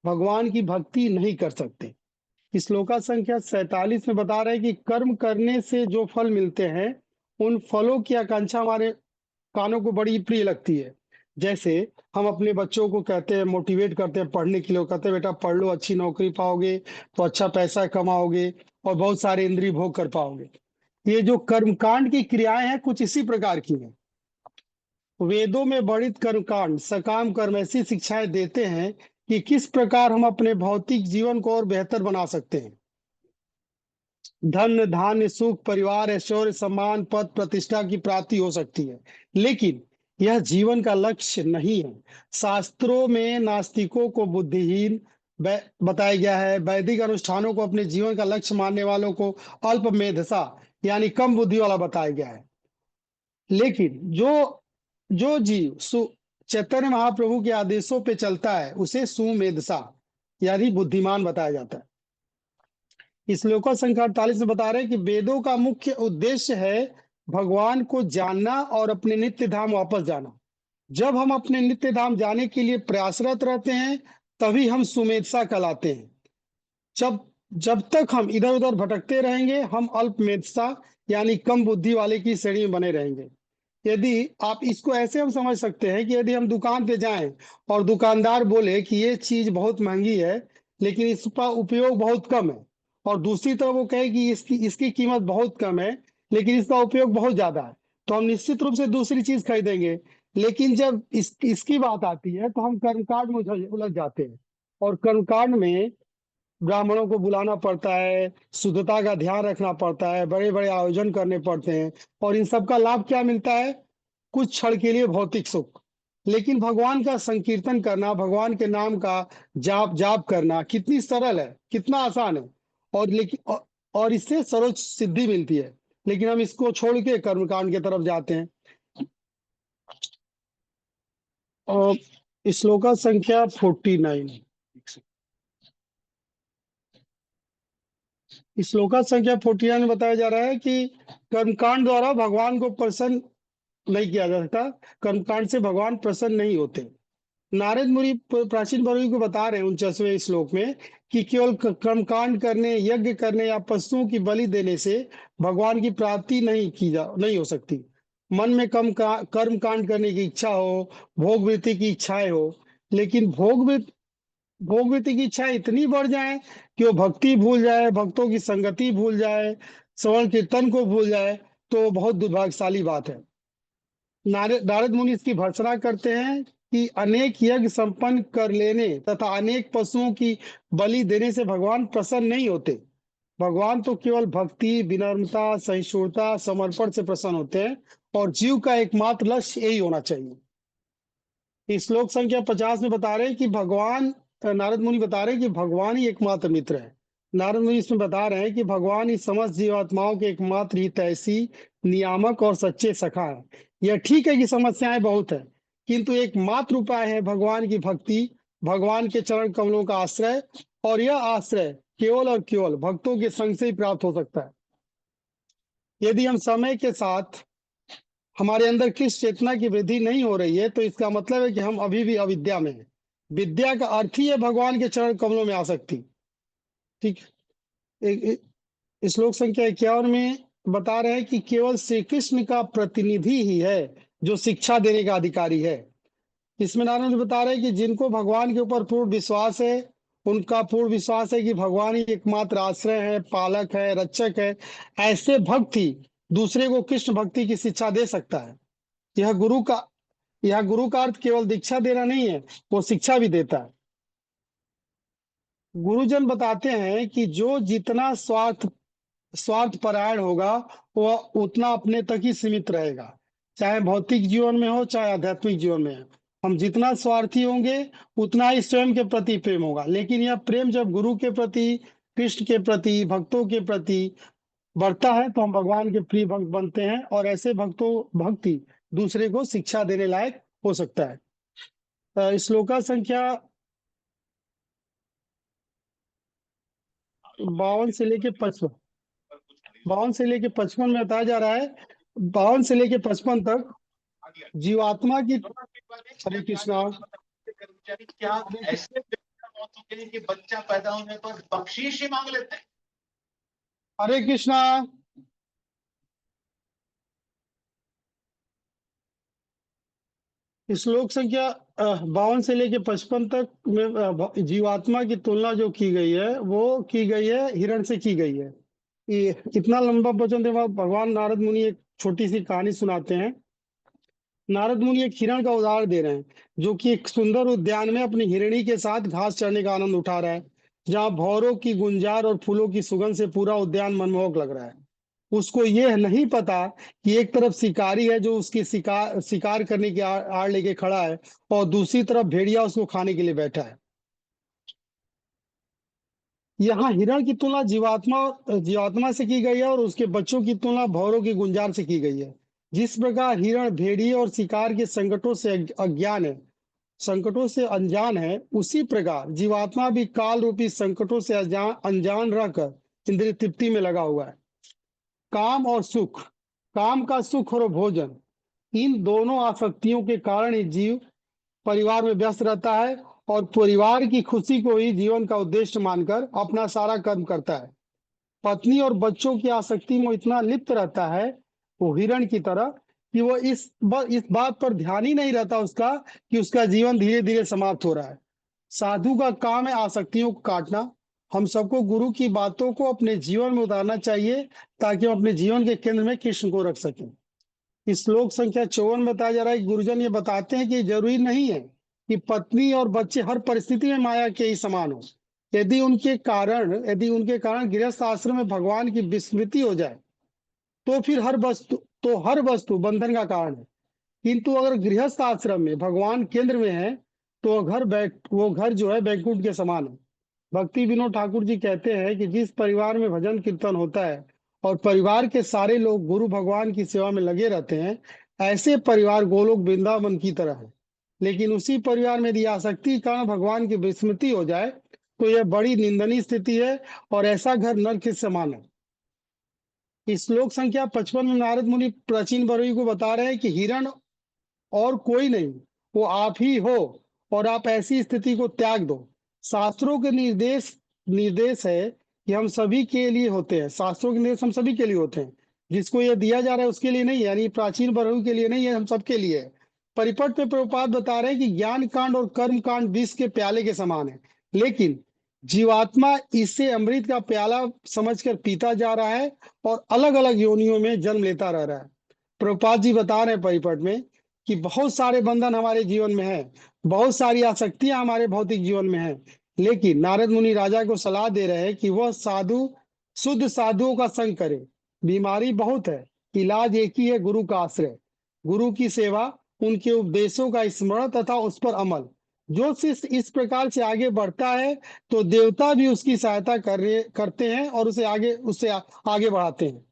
भगवान की भक्ति नहीं कर सकते। इस श्लोका संख्या 47 में बता रहे हैं कि कर्म करने से जो फल मिलते हैं, उन फलों की आकांक्षा हमारे कानों को बड़ी प्रिय लगती है। जैसे हम अपने बच्चों को कहते हैं, मोटिवेट करते हैं पढ़ने के लिए, कहते हैं बेटा पढ़ लो, अच्छी नौकरी पाओगे तो अच्छा पैसा कमाओगे और बहुत सारे इंद्रिय भोग कर पाओगे। ये जो कर्मकांड की क्रियाएं हैं कुछ इसी प्रकार की हैं। वेदों में वर्णित कर्मकांड सकाम कर्म ऐसी शिक्षाएं देते हैं कि किस प्रकार हम अपने भौतिक जीवन को और बेहतर बना सकते हैं। धन धान्य सुख परिवार ऐश्वर्य सम्मान पद प्रतिष्ठा की प्राप्ति हो सकती है, लेकिन यह जीवन का लक्ष्य नहीं है। शास्त्रों में नास्तिकों को बुद्धिहीन बताया गया है। वैदिक अनुष्ठानों को अपने जीवन का लक्ष्य मानने वालों को अल्प मेधसा यानी कम बुद्धि वाला बताया गया है। लेकिन जो जीव चैतन्य महाप्रभु के आदेशों पे चलता है उसे सुमेधसा यानी बुद्धिमान बताया जाता है। इस श्लोका संख्या 48 में बता रहे हैं कि वेदों का मुख्य उद्देश्य है भगवान को जानना और अपने नित्य धाम वापस जाना। जब हम अपने नित्य धाम जाने के लिए प्रयासरत रहते हैं तभी हम सुमेधसा कहलाते हैं। जब तक हम इधर उधर भटकते रहेंगे हम अल्पमेधसा यानी कम बुद्धि वाले की श्रेणी में बने रहेंगे। यदि आप इसको ऐसे हम समझ सकते हैं कि यदि हम दुकान पे जाएं और दुकानदार बोले कि ये चीज बहुत महंगी है लेकिन इसका उपयोग बहुत कम है, और दूसरी तरफ वो कहे कि इसकी कीमत बहुत कम है लेकिन इसका उपयोग बहुत ज्यादा है, तो हम निश्चित रूप से दूसरी चीज खरीदेंगे। लेकिन जब इसकी बात आती है तो हम कर्मकांड में उलझ जाते हैं, और कर्मकांड में ब्राह्मणों को बुलाना पड़ता है, शुद्धता का ध्यान रखना पड़ता है, बड़े बड़े आयोजन करने पड़ते हैं, और इन सब का लाभ क्या मिलता है? कुछ क्षण के लिए भौतिक सुख। लेकिन भगवान का संकीर्तन करना, भगवान के नाम का जाप करना कितनी सरल है, कितना आसान है, और इससे सर्वोच्च सिद्धि मिलती है। लेकिन हम इसको छोड़ के कर्मकांड की तरफ जाते हैं। और श्लोका संख्या 49 इस श्लोका संख्या 49 में बताया जा रहा है कि कर्मकांड द्वारा भगवान को प्रसन्न नहीं किया जा सकता, कर्मकांड से भगवान प्रसन्न नहीं होते। नारद मुनि प्राचीन बरही को बता रहे हैं 49वें श्लोक में कि केवल कर्मकांड करने, यज्ञ करने या पशुओं की बलि देने से भगवान की प्राप्ति नहीं हो सकती। मन में कर्म कांड करने की इच्छा हो, भोग वृत्ति की इच्छाएं हो, लेकिन भोग वृत्ति की इच्छा इतनी बढ़ जाए कि वो भक्ति भूल जाए, भक्तों की संगति भूल जाए, श्रवण कीर्तन को भूल जाए, तो बहुत दुर्भाग्यशाली बात है। नारद मुनि इसकी भर्त्सना करते हैं कि अनेक यज्ञ संपन्न कर लेने तथा अनेक पशुओं की बलि देने से भगवान प्रसन्न नहीं होते। भगवान तो केवल भक्ति, विनम्रता, सहिष्णुता, समर्पण से प्रसन्न होते हैं, और जीव का एकमात्र लक्ष्य यही होना चाहिए। इस श्लोक संख्या 50 में बता रहे हैं कि भगवान नारद मुनि बता रहे हैं कि भगवान ही एकमात्र मित्र है। नारद मुनि इसमें बता रहे हैं कि भगवान ही समस्त जीवात्माओं के एकमात्र हितैषी, नियामक और सच्चे सखा है। यह ठीक है कि समस्याएं बहुत है, किंतु एकमात्र उपाय है भगवान की भक्ति, भगवान के चरण कमलों का आश्रय, और यह आश्रय केवल और केवल भक्तों के संग से ही प्राप्त हो सकता है। यदि हम समय के साथ हमारे अंदर किस चेतना की वृद्धि नहीं हो रही है, तो इसका मतलब है कि हम अभी भी अविद्या में हैं। विद्या का अर्थ ही है भगवान के चरण कमलों में आसक्ति। ठीक। श्लोक संख्या 51 में बता रहे हैं कि केवल श्री कृष्ण का प्रतिनिधि ही है जो शिक्षा देने का अधिकारी है। इसमें नारायण जी बता रहे हैं कि जिनको भगवान के ऊपर पूर्ण विश्वास है, उनका पूर्ण विश्वास है कि भगवान ही एकमात्र आश्रय है, पालक है, रक्षक है। ऐसे भक्त ही दूसरे को कृष्ण भक्ति की शिक्षा दे सकता है। यह गुरु का अर्थ केवल दीक्षा देना नहीं है, वो शिक्षा भी देता है। गुरुजन बताते हैं कि जो जितना स्वार्थ परायण होगा, वह उतना अपने तक ही सीमित रहेगा, चाहे भौतिक जीवन में हो चाहे आध्यात्मिक जीवन में हो। हम जितना स्वार्थी होंगे उतना ही स्वयं के प्रति प्रेम होगा। लेकिन यह प्रेम जब गुरु के प्रति, कृष्ण के प्रति, भक्तों के प्रति बढ़ता है तो हम भगवान के प्रिय भक्त बनते हैं, और ऐसे भक्ति दूसरे को शिक्षा देने लायक हो सकता है। श्लोका संख्या 52 से लेके 55 में बताया जा रहा है, 52 से लेके 55 तक जीवात्मा की। हरे कृष्णा। कर्मचारी क्या ऐसे मौत हो गई कि बच्चा पैदा होने पर बख्शीश ही मांग लेते हैं? हरे कृष्णा। श्लोक संख्या 52 से लेके 55 तक में जीवात्मा की तुलना जो की गई है, वो की गई है हिरण से की गई है। ये इतना लंबा वचन के बाद भगवान नारद मुनि एक छोटी सी कहानी सुनाते हैं। नारद मुनि एक हिरण का उदाहरण दे रहे हैं, जो कि एक सुंदर उद्यान में अपनी हिरणी के साथ घास चरने का आनंद उठा रहा है, जहाँ भौरों की गुंजार और फूलों की सुगंध से पूरा उद्यान मनमोहक लग रहा है। उसको यह नहीं पता कि एक तरफ शिकारी है जो उसकी शिकार करने की आड़ लेके खड़ा है, और दूसरी तरफ भेड़िया उसको खाने के लिए बैठा है। यहाँ हिरण की तुलना जीवात्मा से की गई है, और उसके बच्चों की तुलना भौरों की गुंजार से की गई है। जिस प्रकार हिरण भेड़िए और शिकार के संकटों से अनजान है, उसी प्रकार जीवात्मा भी काल रूपी संकटों से अनजान रहकर इंद्रिय तृप्ति में लगा हुआ है। काम का सुख और भोजन, इन दोनों आसक्तियों के कारण ही जीव परिवार में व्यस्त रहता है, और परिवार की खुशी को ही जीवन का उद्देश्य मानकर अपना सारा कर्म करता है। पत्नी और बच्चों की आसक्ति में इतना लिप्त रहता है, वो हिरण की तरह, कि वो इस बात पर ध्यान ही नहीं रहता उसका कि उसका जीवन धीरे धीरे समाप्त हो रहा है। साधु का काम है आसक्तियों को काटना। हम सबको गुरु की बातों को अपने जीवन में उतारना चाहिए, ताकि हम अपने जीवन के केंद्र में कृष्ण को रख सकें। इस श्लोक संख्या 54 में बताया जा रहा है कि गुरुजन ये बताते हैं कि जरूरी नहीं है कि पत्नी और बच्चे हर परिस्थिति में माया के ही समान हो। यदि उनके कारण गृहस्थ आश्रम में भगवान की विस्मृति हो जाए, तो फिर हर वस्तु बंधन का कारण है। किंतु अगर गृहस्थ आश्रम में भगवान केंद्र में है, तो वो घर जो है बैकुंठ के समान है। भक्ति विनोद ठाकुर जी कहते हैं कि जिस परिवार में भजन कीर्तन होता है और परिवार के सारे लोग गुरु भगवान की सेवा में लगे रहते हैं, ऐसे परिवार गोलोक वृंदावन की तरह है। लेकिन उसी परिवार में यदि आसक्ति के कारण भगवान की विस्मृति हो जाए, तो यह बड़ी निंदनीय स्थिति है, और ऐसा घर नरक के समान है। इस श्लोक संख्या 55 में नारद मुनि प्राचीन बरोई को बता रहे हैं कि हिरण और कोई नहीं, वो आप ही हो, और आप ऐसी स्थिति को त्याग दो। शास्त्रों के निर्देश है कि हम सभी के लिए होते हैं। शास्त्रों के निर्देश हम सभी के लिए होते हैं। जिसको ये दिया जा रहा है उसके लिए नहीं है, यानी प्राचीन बरोई के लिए नहीं है, हम सबके लिए है। परिपट में प्रभुपाद बता रहे हैं कि ज्ञान कांड और कर्म कांड विष के प्याले के समान है, लेकिन जीवात्मा इसे अमृत का प्याला समझकर पीता जा रहा है, और अलग अलग योनियों में जन्म लेता रह रहा है। प्रभुपाद जी बता रहे हैं परिपट में कि बहुत सारे बंधन हमारे जीवन में है, बहुत सारी आसक्तियां हमारे भौतिक जीवन में है, लेकिन नारद मुनि राजा को सलाह दे रहे हैं कि वह शुद्ध साधुओं का संग करे। बीमारी बहुत है, इलाज एक ही है, गुरु का आश्रय, गुरु की सेवा, उनके उपदेशों का स्मरण तथा उस पर अमल। जो शिष्य इस प्रकार से आगे बढ़ता है तो देवता भी उसकी सहायता करते हैं और उससे आगे बढ़ाते हैं।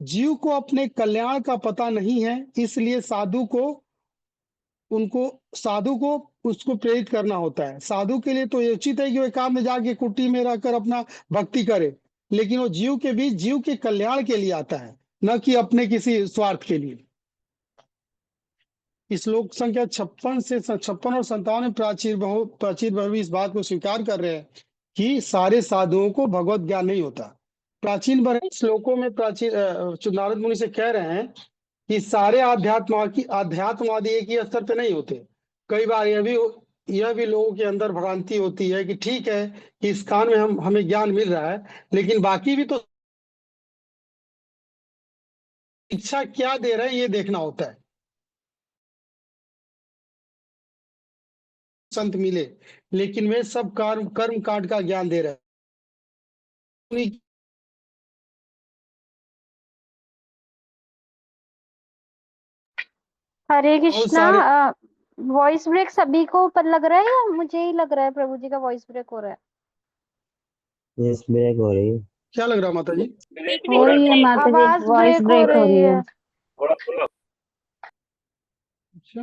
जीव को अपने कल्याण का पता नहीं है, इसलिए साधु को उसको प्रेरित करना होता है। साधु के लिए तो ये उचित है कि वो एकांत में जाके कुटी में रहकर अपना भक्ति करे, लेकिन वो जीव के बीच जीव के कल्याण के लिए आता है, न कि अपने किसी स्वार्थ के लिए। श्लोक संख्या 56 और 57 में प्राचीर भी इस बात को स्वीकार कर रहे हैं कि सारे साधुओं को भगवत ज्ञान नहीं होता। प्राचीन श्लोकों में नारद मुनि से कह रहे हैं कि सारे अध्यात्मवादी एक ही स्तर पे नहीं होते। कई बार यह भी लोगों के अंदर भ्रांति होती है कि ठीक है कि इस कान में हमें ज्ञान मिल रहा है, लेकिन बाकी भी तो इच्छा क्या दे रहे हैं ये देखना होता है। संत मिले, लेकिन वे सब कर्म कांड का ज्ञान दे रहे हैं। हरे बहुत कृष्णा। सारे वॉइस ब्रेक सभी को पर लग रहा है या मुझे ही लग रहा है प्रभु जी का वॉइस ब्रेक हो रहा है? यस ब्रेक हो रही है। क्या लग रहा है माता जी? हो रही है माता जी, आवाज वॉइस ब्रेक हो ब्रेक हो रही रही है। है। थोड़ा थोड़ा अच्छा,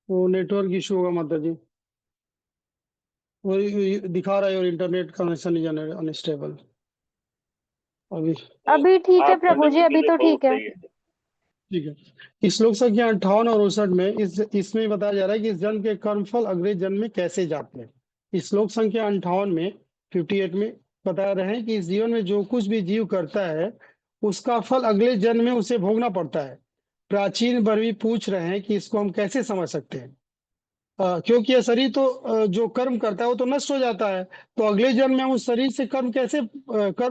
वो नेटवर्क इशू होगा माता जी। वो दिखा रहा है और इंटरनेट कनेक्शन इज अनस्टेबल। अभी अभी ठीक है आप प्रभु होने जी, के अभी लिए तो बहुत ठीक है। सही है। ठीक है। इस श्लोक संख्या 58 और 59 में इसमें बताया जा रहा है कि इस जन्म के कर्मफल अगले जन्म में कैसे जाते हैं। इस श्लोक संख्या 58 में 58 में बता रहे हैं कि इस जीवन में जो कुछ भी जीव करता है उसका फल अगले जन्म में उसे भोगना पड़ता है। प्राचीन बरवी पूछ रहे हैं कि इसको हम कैसे समझ सकते हैं। क्योंकि यह शरीर तो जो कर्म करता है वो तो नष्ट हो जाता है, तो अगले जन्म में हम उस शरीर से कर्म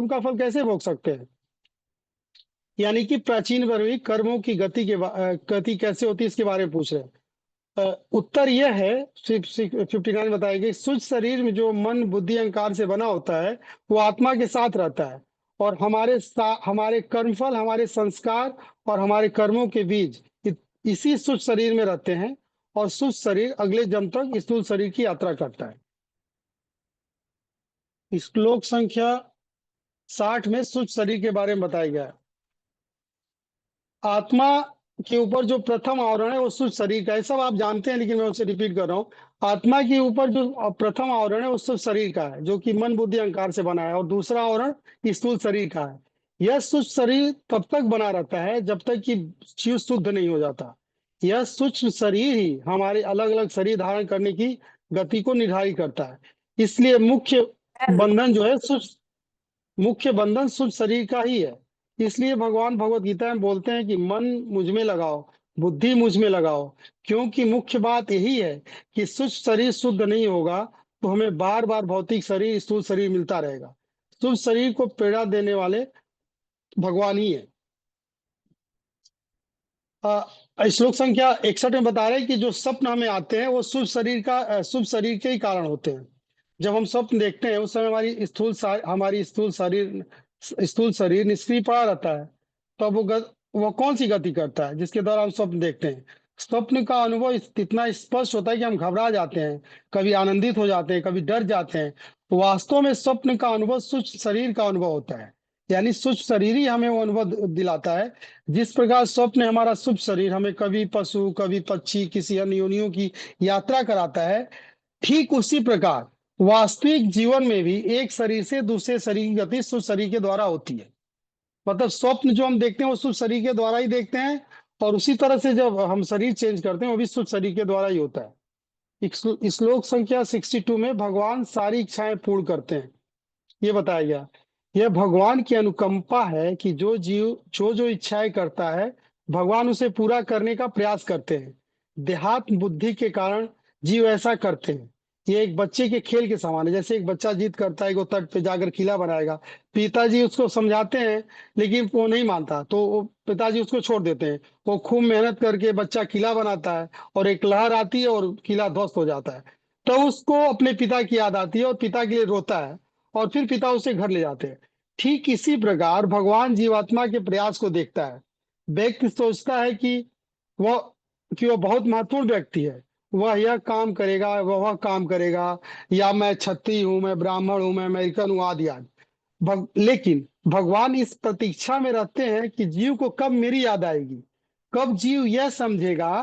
का फल कैसे भोग सकते हैं। यानी कि प्राचीन वर्ग कर्मों की गति कैसे होती है इसके बारे में पूछ रहे हैं। उत्तर यह है 59 बताएगी, सूक्ष्म शरीर में जो मन बुद्धि अहंकार से बना होता है वो आत्मा के साथ रहता है और हमारे कर्मफल, हमारे संस्कार और हमारे कर्मों के बीच इसी सूक्ष्म शरीर में रहते हैं और सूक्ष्म शरीर अगले जन्म तक स्थूल शरीर की यात्रा करता है। श्लोक संख्या 60 में सूक्ष्म शरीर के बारे में बताया गया है। आत्मा के ऊपर जो प्रथम आवरण है वो सूक्ष्म शरीर का है, सब आप जानते हैं, लेकिन मैं उसे रिपीट कर रहा हूँ। आत्मा के ऊपर जो प्रथम आवरण है वो सूक्ष्म शरीर का है, जो कि मन बुद्धि अहंकार से बना है, और दूसरा आवरण स्थूल शरीर का है। यह सूक्ष्म शरीर तब तक बना रहता है जब तक कि जीव शुद्ध नहीं हो जाता। यह सूक्ष्म शरीर ही हमारे अलग अलग शरीर धारण करने की गति को निर्धारित करता है। इसलिए मुख्य बंधन सूक्ष्म शरीर का ही है। इसलिए भगवान भगवत गीता में बोलते हैं कि मन मुझ में लगाओ, बुद्धि मुझ में लगाओ, क्योंकि मुख्य बात यही है कि सूक्ष्म शरीर शुद्ध नहीं होगा तो हमें बार बार भौतिक शरीर स्थूल शरीर मिलता रहेगा। स्थूल शरीर को पीड़ा देने वाले भगवान ही है। श्लोक संख्या 61 में बता रहे हैं कि जो स्वप्न हमें आते हैं वो शुभ शरीर के ही कारण होते हैं। जब हम स्वप्न देखते हैं उस समय हमारी स्थूल शरीर निष्क्रिय पड़ा रहता है। तब वो कौन सी गति करता है जिसके द्वारा हम स्वप्न देखते हैं। स्वप्न का अनुभव इतना स्पष्ट होता है कि हम घबरा जाते हैं, कभी आनंदित हो जाते हैं, कभी डर जाते हैं। वास्तव में स्वप्न का अनुभव सूक्ष्म शरीर का अनुभव होता है, यानी सूक्ष्म शरीर ही हमें वो अनुभव दिलाता है। जिस प्रकार स्वप्न हमारा शुभ शरीर हमें कभी पशु, कभी पक्षी, किसी अन्य योनियों की यात्रा कराता है, ठीक उसी प्रकार वास्तविक जीवन में भी एक शरीर से दूसरे शरीर की गति शुभ शरीर के द्वारा होती है। मतलब स्वप्न जो हम देखते हैं वो शुभ शरीर के द्वारा ही देखते हैं, और उसी तरह से जब हम शरीर चेंज करते हैं वो भी शुभ शरीर के द्वारा ही होता है। श्लोक संख्या 62 में भगवान सारी इच्छाएं पूर्ण करते हैं, ये बताया गया। यह भगवान की अनुकंपा है कि जो जीव जो इच्छाएं करता है भगवान उसे पूरा करने का प्रयास करते हैं। देहात्म बुद्धि के कारण जीव ऐसा करते हैं। ये एक बच्चे के खेल के समान है। जैसे एक बच्चा जिद करता है कि वो तट पे जाकर किला बनाएगा, पिताजी उसको समझाते हैं लेकिन वो नहीं मानता, तो वो पिताजी उसको छोड़ देते हैं। वो खूब मेहनत करके बच्चा किला बनाता है और एक लहर आती है और किला ध्वस्त हो जाता है। तो उसको अपने पिता की याद आती है और पिता के लिए रोता है और फिर पिता उसे घर ले जाते हैं। ठीक इसी प्रकार भगवान जीवात्मा के प्रयास को देखता है। व्यक्ति सोचता है कि वह बहुत महत्वपूर्ण व्यक्ति है, वह यह काम करेगा, वह काम करेगा, या मैं क्षत्रिय हूं, मैं ब्राह्मण हूं, मैं अमेरिकन हूं, आदि आदि। लेकिन भगवान इस प्रतीक्षा में रहते हैं कि जीव को कब मेरी याद आएगी, कब जीव यह समझेगा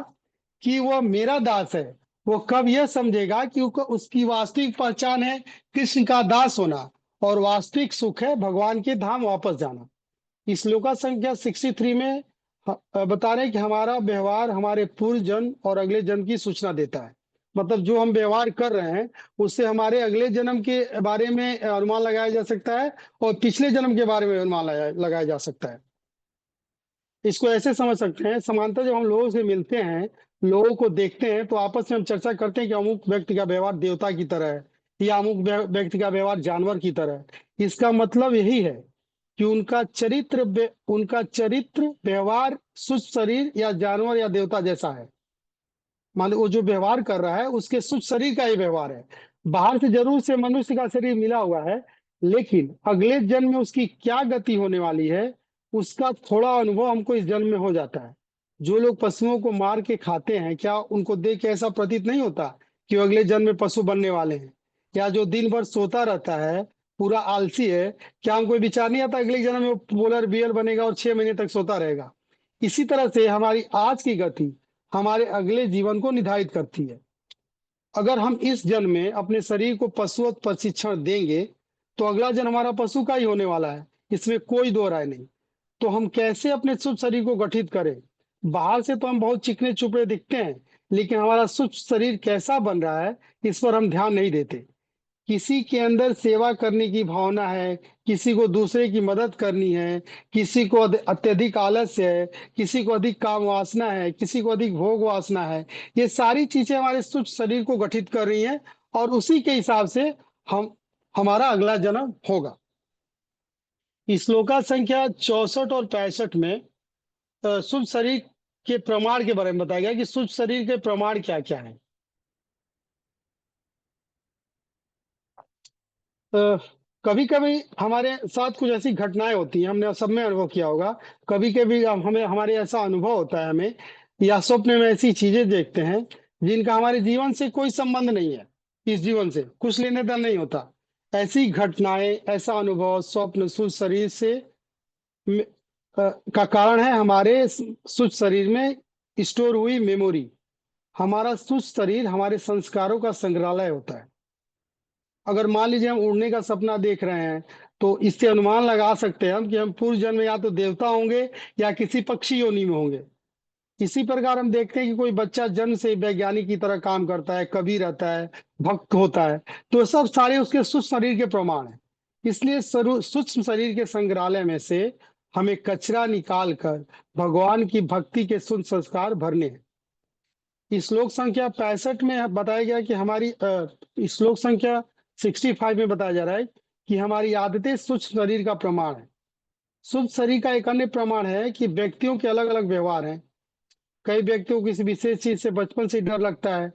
कि वह मेरा दास है, वो कब यह समझेगा कि उसकी वास्तविक पहचान है कृष्ण का दास होना, और वास्तविक सुख है भगवान के धाम वापस जाना। इस श्लोका संख्या 63 में बता रहे हैं कि हमारा व्यवहार हमारे पूर्व जन्म और अगले जन्म की सूचना देता है। मतलब जो हम व्यवहार कर रहे हैं उससे हमारे अगले जन्म के बारे में अनुमान लगाया जा सकता है, और पिछले जन्म के बारे में अनुमान लगाया जा सकता है। इसको ऐसे समझ सकते हैं, समानतः जब हम लोगों से मिलते हैं, लोगों को देखते हैं, तो आपस में हम चर्चा करते हैं कि अमुक व्यक्ति का व्यवहार देवता की तरह है, या अमुक व्यक्ति का व्यवहार जानवर की तरह है। इसका मतलब यही है कि उनका चरित्र व्यवहार शुद्ध शरीर या जानवर या देवता जैसा है। मान लो वो जो व्यवहार कर रहा है उसके शुद्ध शरीर का ही व्यवहार है। बाहर से जरूर से मनुष्य का शरीर मिला हुआ है, लेकिन अगले जन्म में उसकी क्या गति होने वाली है उसका थोड़ा अनुभव हमको इस जन्म में हो जाता है। जो लोग पशुओं को मार के खाते हैं, क्या उनको देख के ऐसा प्रतीत नहीं होता कि वो अगले जन्म में पशु बनने वाले हैं? या जो दिन भर सोता रहता है, पूरा आलसी है, क्या हमको विचार नहीं आता अगले जन्म में वो पोलर बियर बनेगा और 6 महीने तक सोता रहेगा? इसी तरह से हमारी आज की गति हमारे अगले जीवन को निर्धारित करती है। अगर हम इस जन्म में अपने शरीर को पशुवत प्रशिक्षण देंगे तो अगला जन्म हमारा पशु का ही होने वाला है, इसमें कोई दो राय नहीं। तो हम कैसे अपने शुद्ध शरीर को गठित करें? बाहर से तो हम बहुत चिकने चुपड़े दिखते हैं, लेकिन हमारा शुद्ध शरीर कैसा बन रहा है इस पर हम ध्यान नहीं देते। किसी के अंदर सेवा करने की भावना है, किसी को दूसरे की मदद करनी है, किसी को अत्यधिक आलस्य है, किसी को अधिक काम वासना है, किसी को अधिक भोग वासना है। ये सारी चीजें हमारे सूक्ष्म शरीर को गठित कर रही हैं, और उसी के हिसाब से हमारा अगला जन्म होगा। इस श्लोका संख्या 64 और 65 में शुद्ध शरीर के प्रमाण के बारे में बताया गया कि शुद्ध शरीर के प्रमाण क्या क्या है। कभी कभी हमारे साथ कुछ ऐसी घटनाएं होती हैं, हमने सब में अनुभव किया होगा। कभी कभी हमें हमारे ऐसा अनुभव होता है, हमें या स्वप्न में ऐसी चीजें देखते हैं जिनका हमारे जीवन से कोई संबंध नहीं है, इस जीवन से कुछ लेने देना नहीं होता। ऐसी घटनाएं, ऐसा अनुभव स्वप्न शुद्ध शरीर से का कारण है हमारे शुद्ध शरीर में स्टोर हुई मेमोरी। हमारा शुद्ध शरीर हमारे संस्कारों का संग्रहालय होता है। अगर मान लीजिए हम उड़ने का सपना देख रहे हैं, तो इससे अनुमान लगा सकते हैं हम कि हम पूर्व जन्म में या तो देवता होंगे या किसी पक्षी योनि में होंगे। इसी प्रकार हम देखते हैं कि कोई बच्चा जन्म से वैज्ञानिक की तरह काम करता है, कवि रहता है, भक्त होता है, तो सब सारे उसके सूक्ष्म शरीर के प्रमाण हैं। इसलिए सूक्ष्म शरीर के संग्रहालय में से हमें कचरा निकाल कर भगवान की भक्ति के शुद्ध संस्कार भरने हैं। इस श्लोक संख्या 65 में बताया गया कि इस श्लोक संख्या 65 में बताया जा रहा है कि हमारी आदतें सूक्ष्म शरीर का प्रमाण है। सूक्ष्म शरीर का एक अन्य प्रमाण है कि व्यक्तियों के अलग अलग व्यवहार हैं। कई व्यक्तियों को किसी विशेष चीज से बचपन से डर लगता है,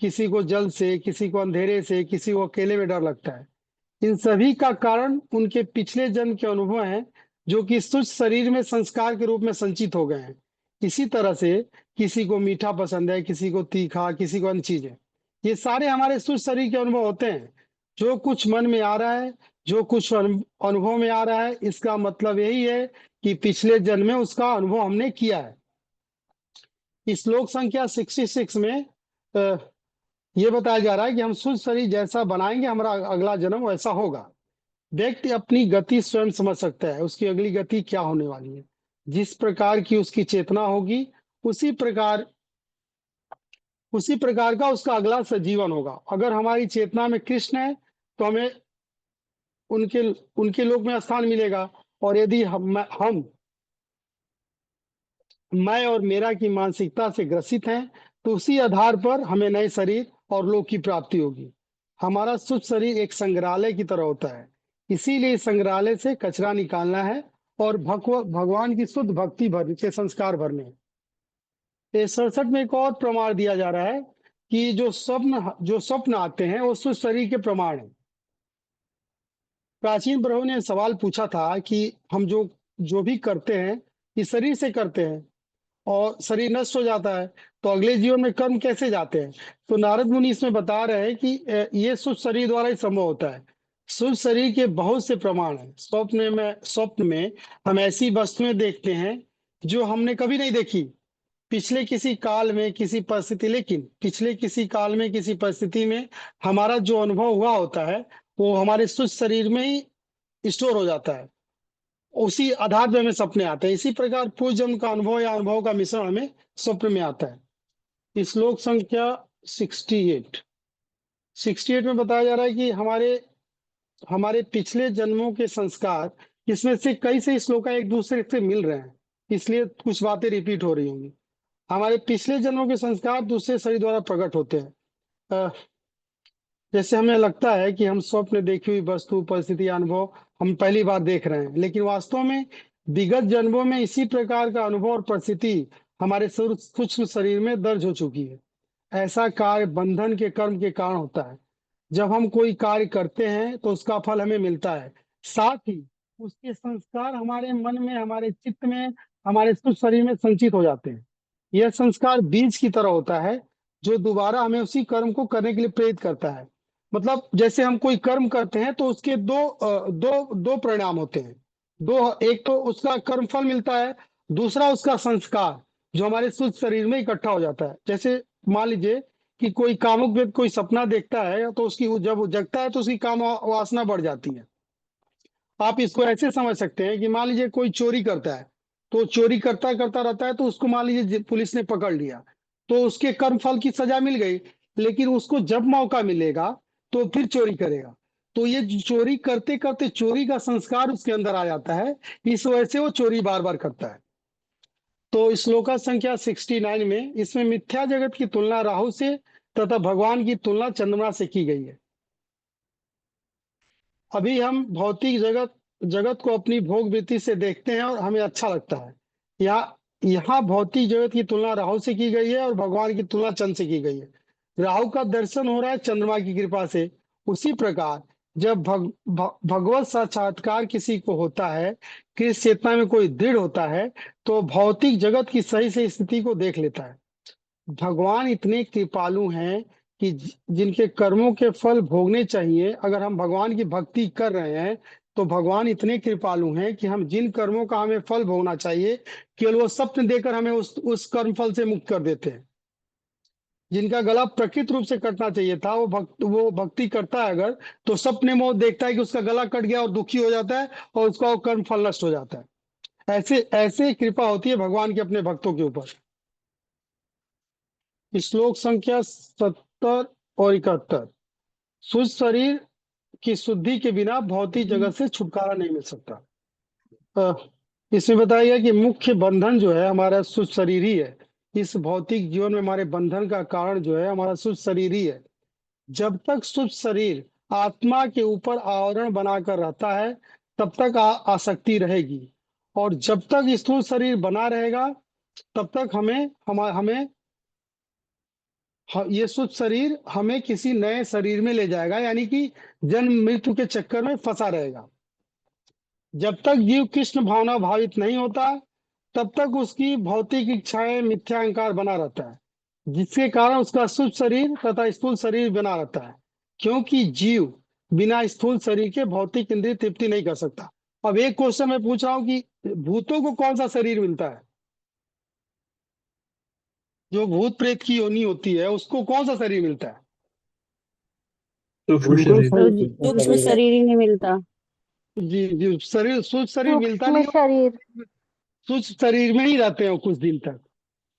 किसी को जल से, किसी को अंधेरे से, किसी को अकेले में डर लगता है। इन सभी का कारण उनके पिछले जन्म के अनुभव हैं, जो कि सूक्ष्म शरीर में संस्कार के रूप में संचित हो गए हैं। इसी तरह से किसी को मीठा पसंद है, किसी को तीखा, किसी को अन्य चीजें, ये सारे हमारे सूक्ष्म शरीर के अनुभव होते हैं। जो कुछ मन में आ रहा है, जो कुछ अनुभव में आ रहा है, इसका मतलब यही है कि पिछले जन्म में उसका अनुभव हमने किया है। इस श्लोक संख्या 66 में ये बताया जा रहा है कि हम शुद्ध शरीर जैसा बनाएंगे, हमारा अगला जन्म वैसा होगा। व्यक्ति अपनी गति स्वयं समझ सकता है, उसकी अगली गति क्या होने वाली है। जिस प्रकार की उसकी चेतना होगी, उसी प्रकार का उसका अगला सजीवन होगा। अगर हमारी चेतना में कृष्ण है तो हमें उनके लोक में स्थान मिलेगा, और यदि मैं और मेरा की मानसिकता से ग्रसित हैं, तो उसी आधार पर हमें नए शरीर और लोक की प्राप्ति होगी। हमारा शुद्ध शरीर एक संग्रहालय की तरह होता है, इसीलिए संग्रहालय से कचरा निकालना है और भगवान की शुद्ध भक्ति भर के संस्कार भरने हैं। 67 में एक और प्रमाण दिया जा रहा है कि जो स्वप्न आते हैं वो शुद्ध शरीर के प्रमाण है। प्राचीन ब्राह्मणों ने सवाल पूछा था कि हम जो भी करते हैं इस शरीर से करते हैं, और शरीर नष्ट हो जाता है, तो अगले जीवन में कर्म कैसे जाते हैं? तो नारद मुनि इसमें बता रहे हैं कि ये सूक्ष्म शरीर द्वारा ही संभव होता है। सूक्ष्म शरीर के बहुत से प्रमाण हैं। स्वप्न में हम ऐसी वस्तुएं देखते हैं जो हमने कभी नहीं देखी पिछले किसी काल में किसी परिस्थिति, लेकिन पिछले किसी काल में किसी परिस्थिति में हमारा जो अनुभव हुआ होता है वो हमारे सूक्ष्म शरीर में ही स्टोर हो जाता है। उसी आधार पे हमें सपने आते हैं। इसी प्रकार पूर्व जन्म का अनुभव या अनुभव का मिश्रण हमें स्वप्न में आता है। श्लोक संख्या 68 में बताया जा रहा है कि हमारे पिछले जन्मों के संस्कार, इसमें से कई से श्लोक एक दूसरे से मिल रहे हैं, इसलिए कुछ बातें रिपीट हो रही होंगी। हमारे पिछले जन्मों के संस्कार दूसरे शरीर द्वारा प्रकट होते हैं। जैसे हमें लगता है कि हम स्वप्न देखी हुई वस्तु, परिस्थिति, अनुभव हम पहली बार देख रहे हैं, लेकिन वास्तव में विगत जन्मों में इसी प्रकार का अनुभव और परिस्थिति हमारे सूक्ष्म शरीर में दर्ज हो चुकी है। ऐसा कार्य बंधन के कर्म के कारण होता है। जब हम कोई कार्य करते हैं तो उसका फल हमें मिलता है, साथ ही उसके संस्कार हमारे मन में, हमारे चित्त में, हमारे सूक्ष्म शरीर में संचित हो जाते हैं। यह संस्कार बीज की तरह होता है जो दोबारा हमें उसी कर्म को करने के लिए प्रेरित करता है। मतलब जैसे हम कोई कर्म करते हैं तो उसके दो परिणाम होते हैं। एक तो उसका कर्म फल मिलता है, दूसरा उसका संस्कार जो हमारे सूक्ष्म शरीर में इकट्ठा हो जाता है। जैसे मान लीजिए कि कोई कामुक व्यक्ति कोई सपना देखता है तो उसकी जब वो जगता है तो उसकी काम वासना बढ़ जाती है। आप इसको ऐसे समझ सकते हैं कि मान लीजिए कोई चोरी करता है, तो चोरी करता करता रहता है, तो उसको मान लीजिए पुलिस ने पकड़ लिया, तो उसके कर्म फल की सजा मिल गई, लेकिन उसको जब मौका मिलेगा तो फिर चोरी करेगा। तो ये चोरी करते करते चोरी का संस्कार उसके अंदर आ जाता है, इस वजह से वो चोरी बार बार करता है। तो श्लोका संख्या 69 में इसमें मिथ्या जगत की तुलना राहु से तथा भगवान की तुलना चंद्रमा से की गई है। अभी हम भौतिक जगत को अपनी भोग वृत्ति से देखते हैं और हमें अच्छा लगता है। यहाँ भौतिक जगत की तुलना राहु से की गई है और भगवान की तुलना चंद्र से की गई है। राहु का दर्शन हो रहा है चंद्रमा की कृपा से। उसी प्रकार जब भगवत साक्षात्कार किसी को होता है, किस चेतना में कोई दृढ़ होता है, तो भौतिक जगत की सही सही स्थिति को देख लेता है। भगवान इतने कृपालु हैं कि जिनके कर्मों के फल भोगने चाहिए, अगर हम भगवान की भक्ति कर रहे हैं तो भगवान इतने कृपालु हैं कि हम जिन कर्मों का हमें फल भोगना चाहिए, केवल वो स्वप्न देकर हमें उस कर्म फल से मुक्त कर देते हैं। जिनका गला प्रकृत रूप से कटना चाहिए था, वो भक्ति करता है अगर, तो स्वप्न में वो देखता है कि उसका गला कट गया और दुखी हो जाता है और उसका वो कर्म फल नष्ट हो जाता है। ऐसे कृपा होती है भगवान के अपने भक्तों के ऊपर। श्लोक संख्या 70 और 71। शुद्ध शरीर की शुद्धि के बिना भौतिक जगत से छुटकारा नहीं मिल सकता। इसमें बताया गया कि मुख्य बंधन जो है हमारा शुद्ध शरीर ही है। इस भौतिक जीवन में हमारे बंधन का कारण जो है हमारा शुद्ध शरीर ही है। जब तक शुद्ध शरीर आत्मा के ऊपर आवरण बनाकर रहता है तब तक आसक्ति रहेगी, और जब तक स्थूल शरीर बना रहेगा तब तक हमें ये शुद्ध शरीर हमें किसी नए शरीर में ले जाएगा, यानी कि जन्म मृत्यु के चक्कर में फंसा रहेगा। जब तक जीव कृष्ण भावना भावित नहीं होता तब तक उसकी भौतिक इच्छाएं, मिथ्या अहंकार बना रहता है, जिसके कारण उसका शुद्ध शरीर तथा स्थूल शरीर बना रहता है। क्योंकि जीव बिना स्थूल शरीर के भौतिक इंद्रिय तृप्ति नहीं कर सकता। अब एक क्वेश्चन मैं पूछ रहा हूँ कि भूतों को कौन सा शरीर मिलता है? जो भूत प्रेत की योनि होती है उसको कौन सा शरीर मिलता है? सूक्ष्म शरीर ही नहीं मिलता। जी जी, शरीर शुद्ध शरीर मिलता सूक्ष्म नहीं, शरीर। शुद्ध शरीर में ही रहते हैं कुछ दिन तक,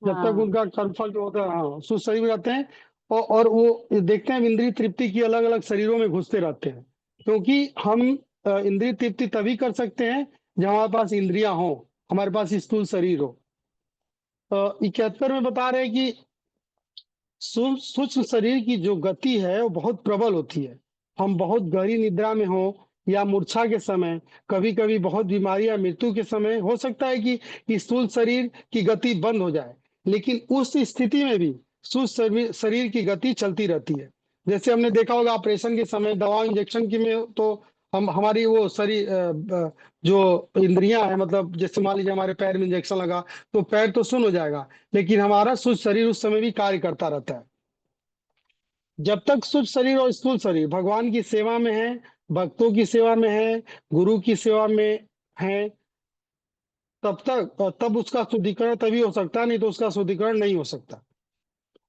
जब तक हाँ। उनका कर्मफल जो होता है। हाँ, शुद्ध शरीर में रहते हैं और वो देखते हैं इंद्रिय तृप्ति की अलग अलग शरीरों में घुसते रहते हैं। क्योंकि हम इंद्रिय तृप्ति तभी कर सकते हैं जब हमारे पास इंद्रियां हो, हमारे पास स्थूल शरीर हो। 71 में बता रहे हैं कि सूक्ष्म शरीर की जो गति है वो बहुत प्रबल होती है। हम बहुत गहरी निद्रा में हो या मूर्छा के समय, कभी कभी बहुत बीमारी या मृत्यु के समय हो सकता है कि स्थूल शरीर की गति बंद हो जाए, लेकिन उस स्थिति में भी सूक्ष्म शरीर की गति चलती रहती है। जैसे हमने देखा होगा ऑपरेशन के समय दवा इंजेक्शन की में तो हम हमारी वो सारी जो इंद्रियां हैं, मतलब जैसे मान लीजिए हमारे पैर में इंजेक्शन लगा तो पैर तो सुन्न हो जाएगा, लेकिन हमारा सूक्ष्म शरीर उस समय भी कार्य करता रहता है। जब तक सूक्ष्म शरीर और स्थूल शरीर भगवान की सेवा में है, भक्तों की सेवा में है, गुरु की सेवा में है, तब उसका शुद्धिकरण तभी हो सकता है, नहीं तो उसका शुद्धिकरण नहीं हो सकता।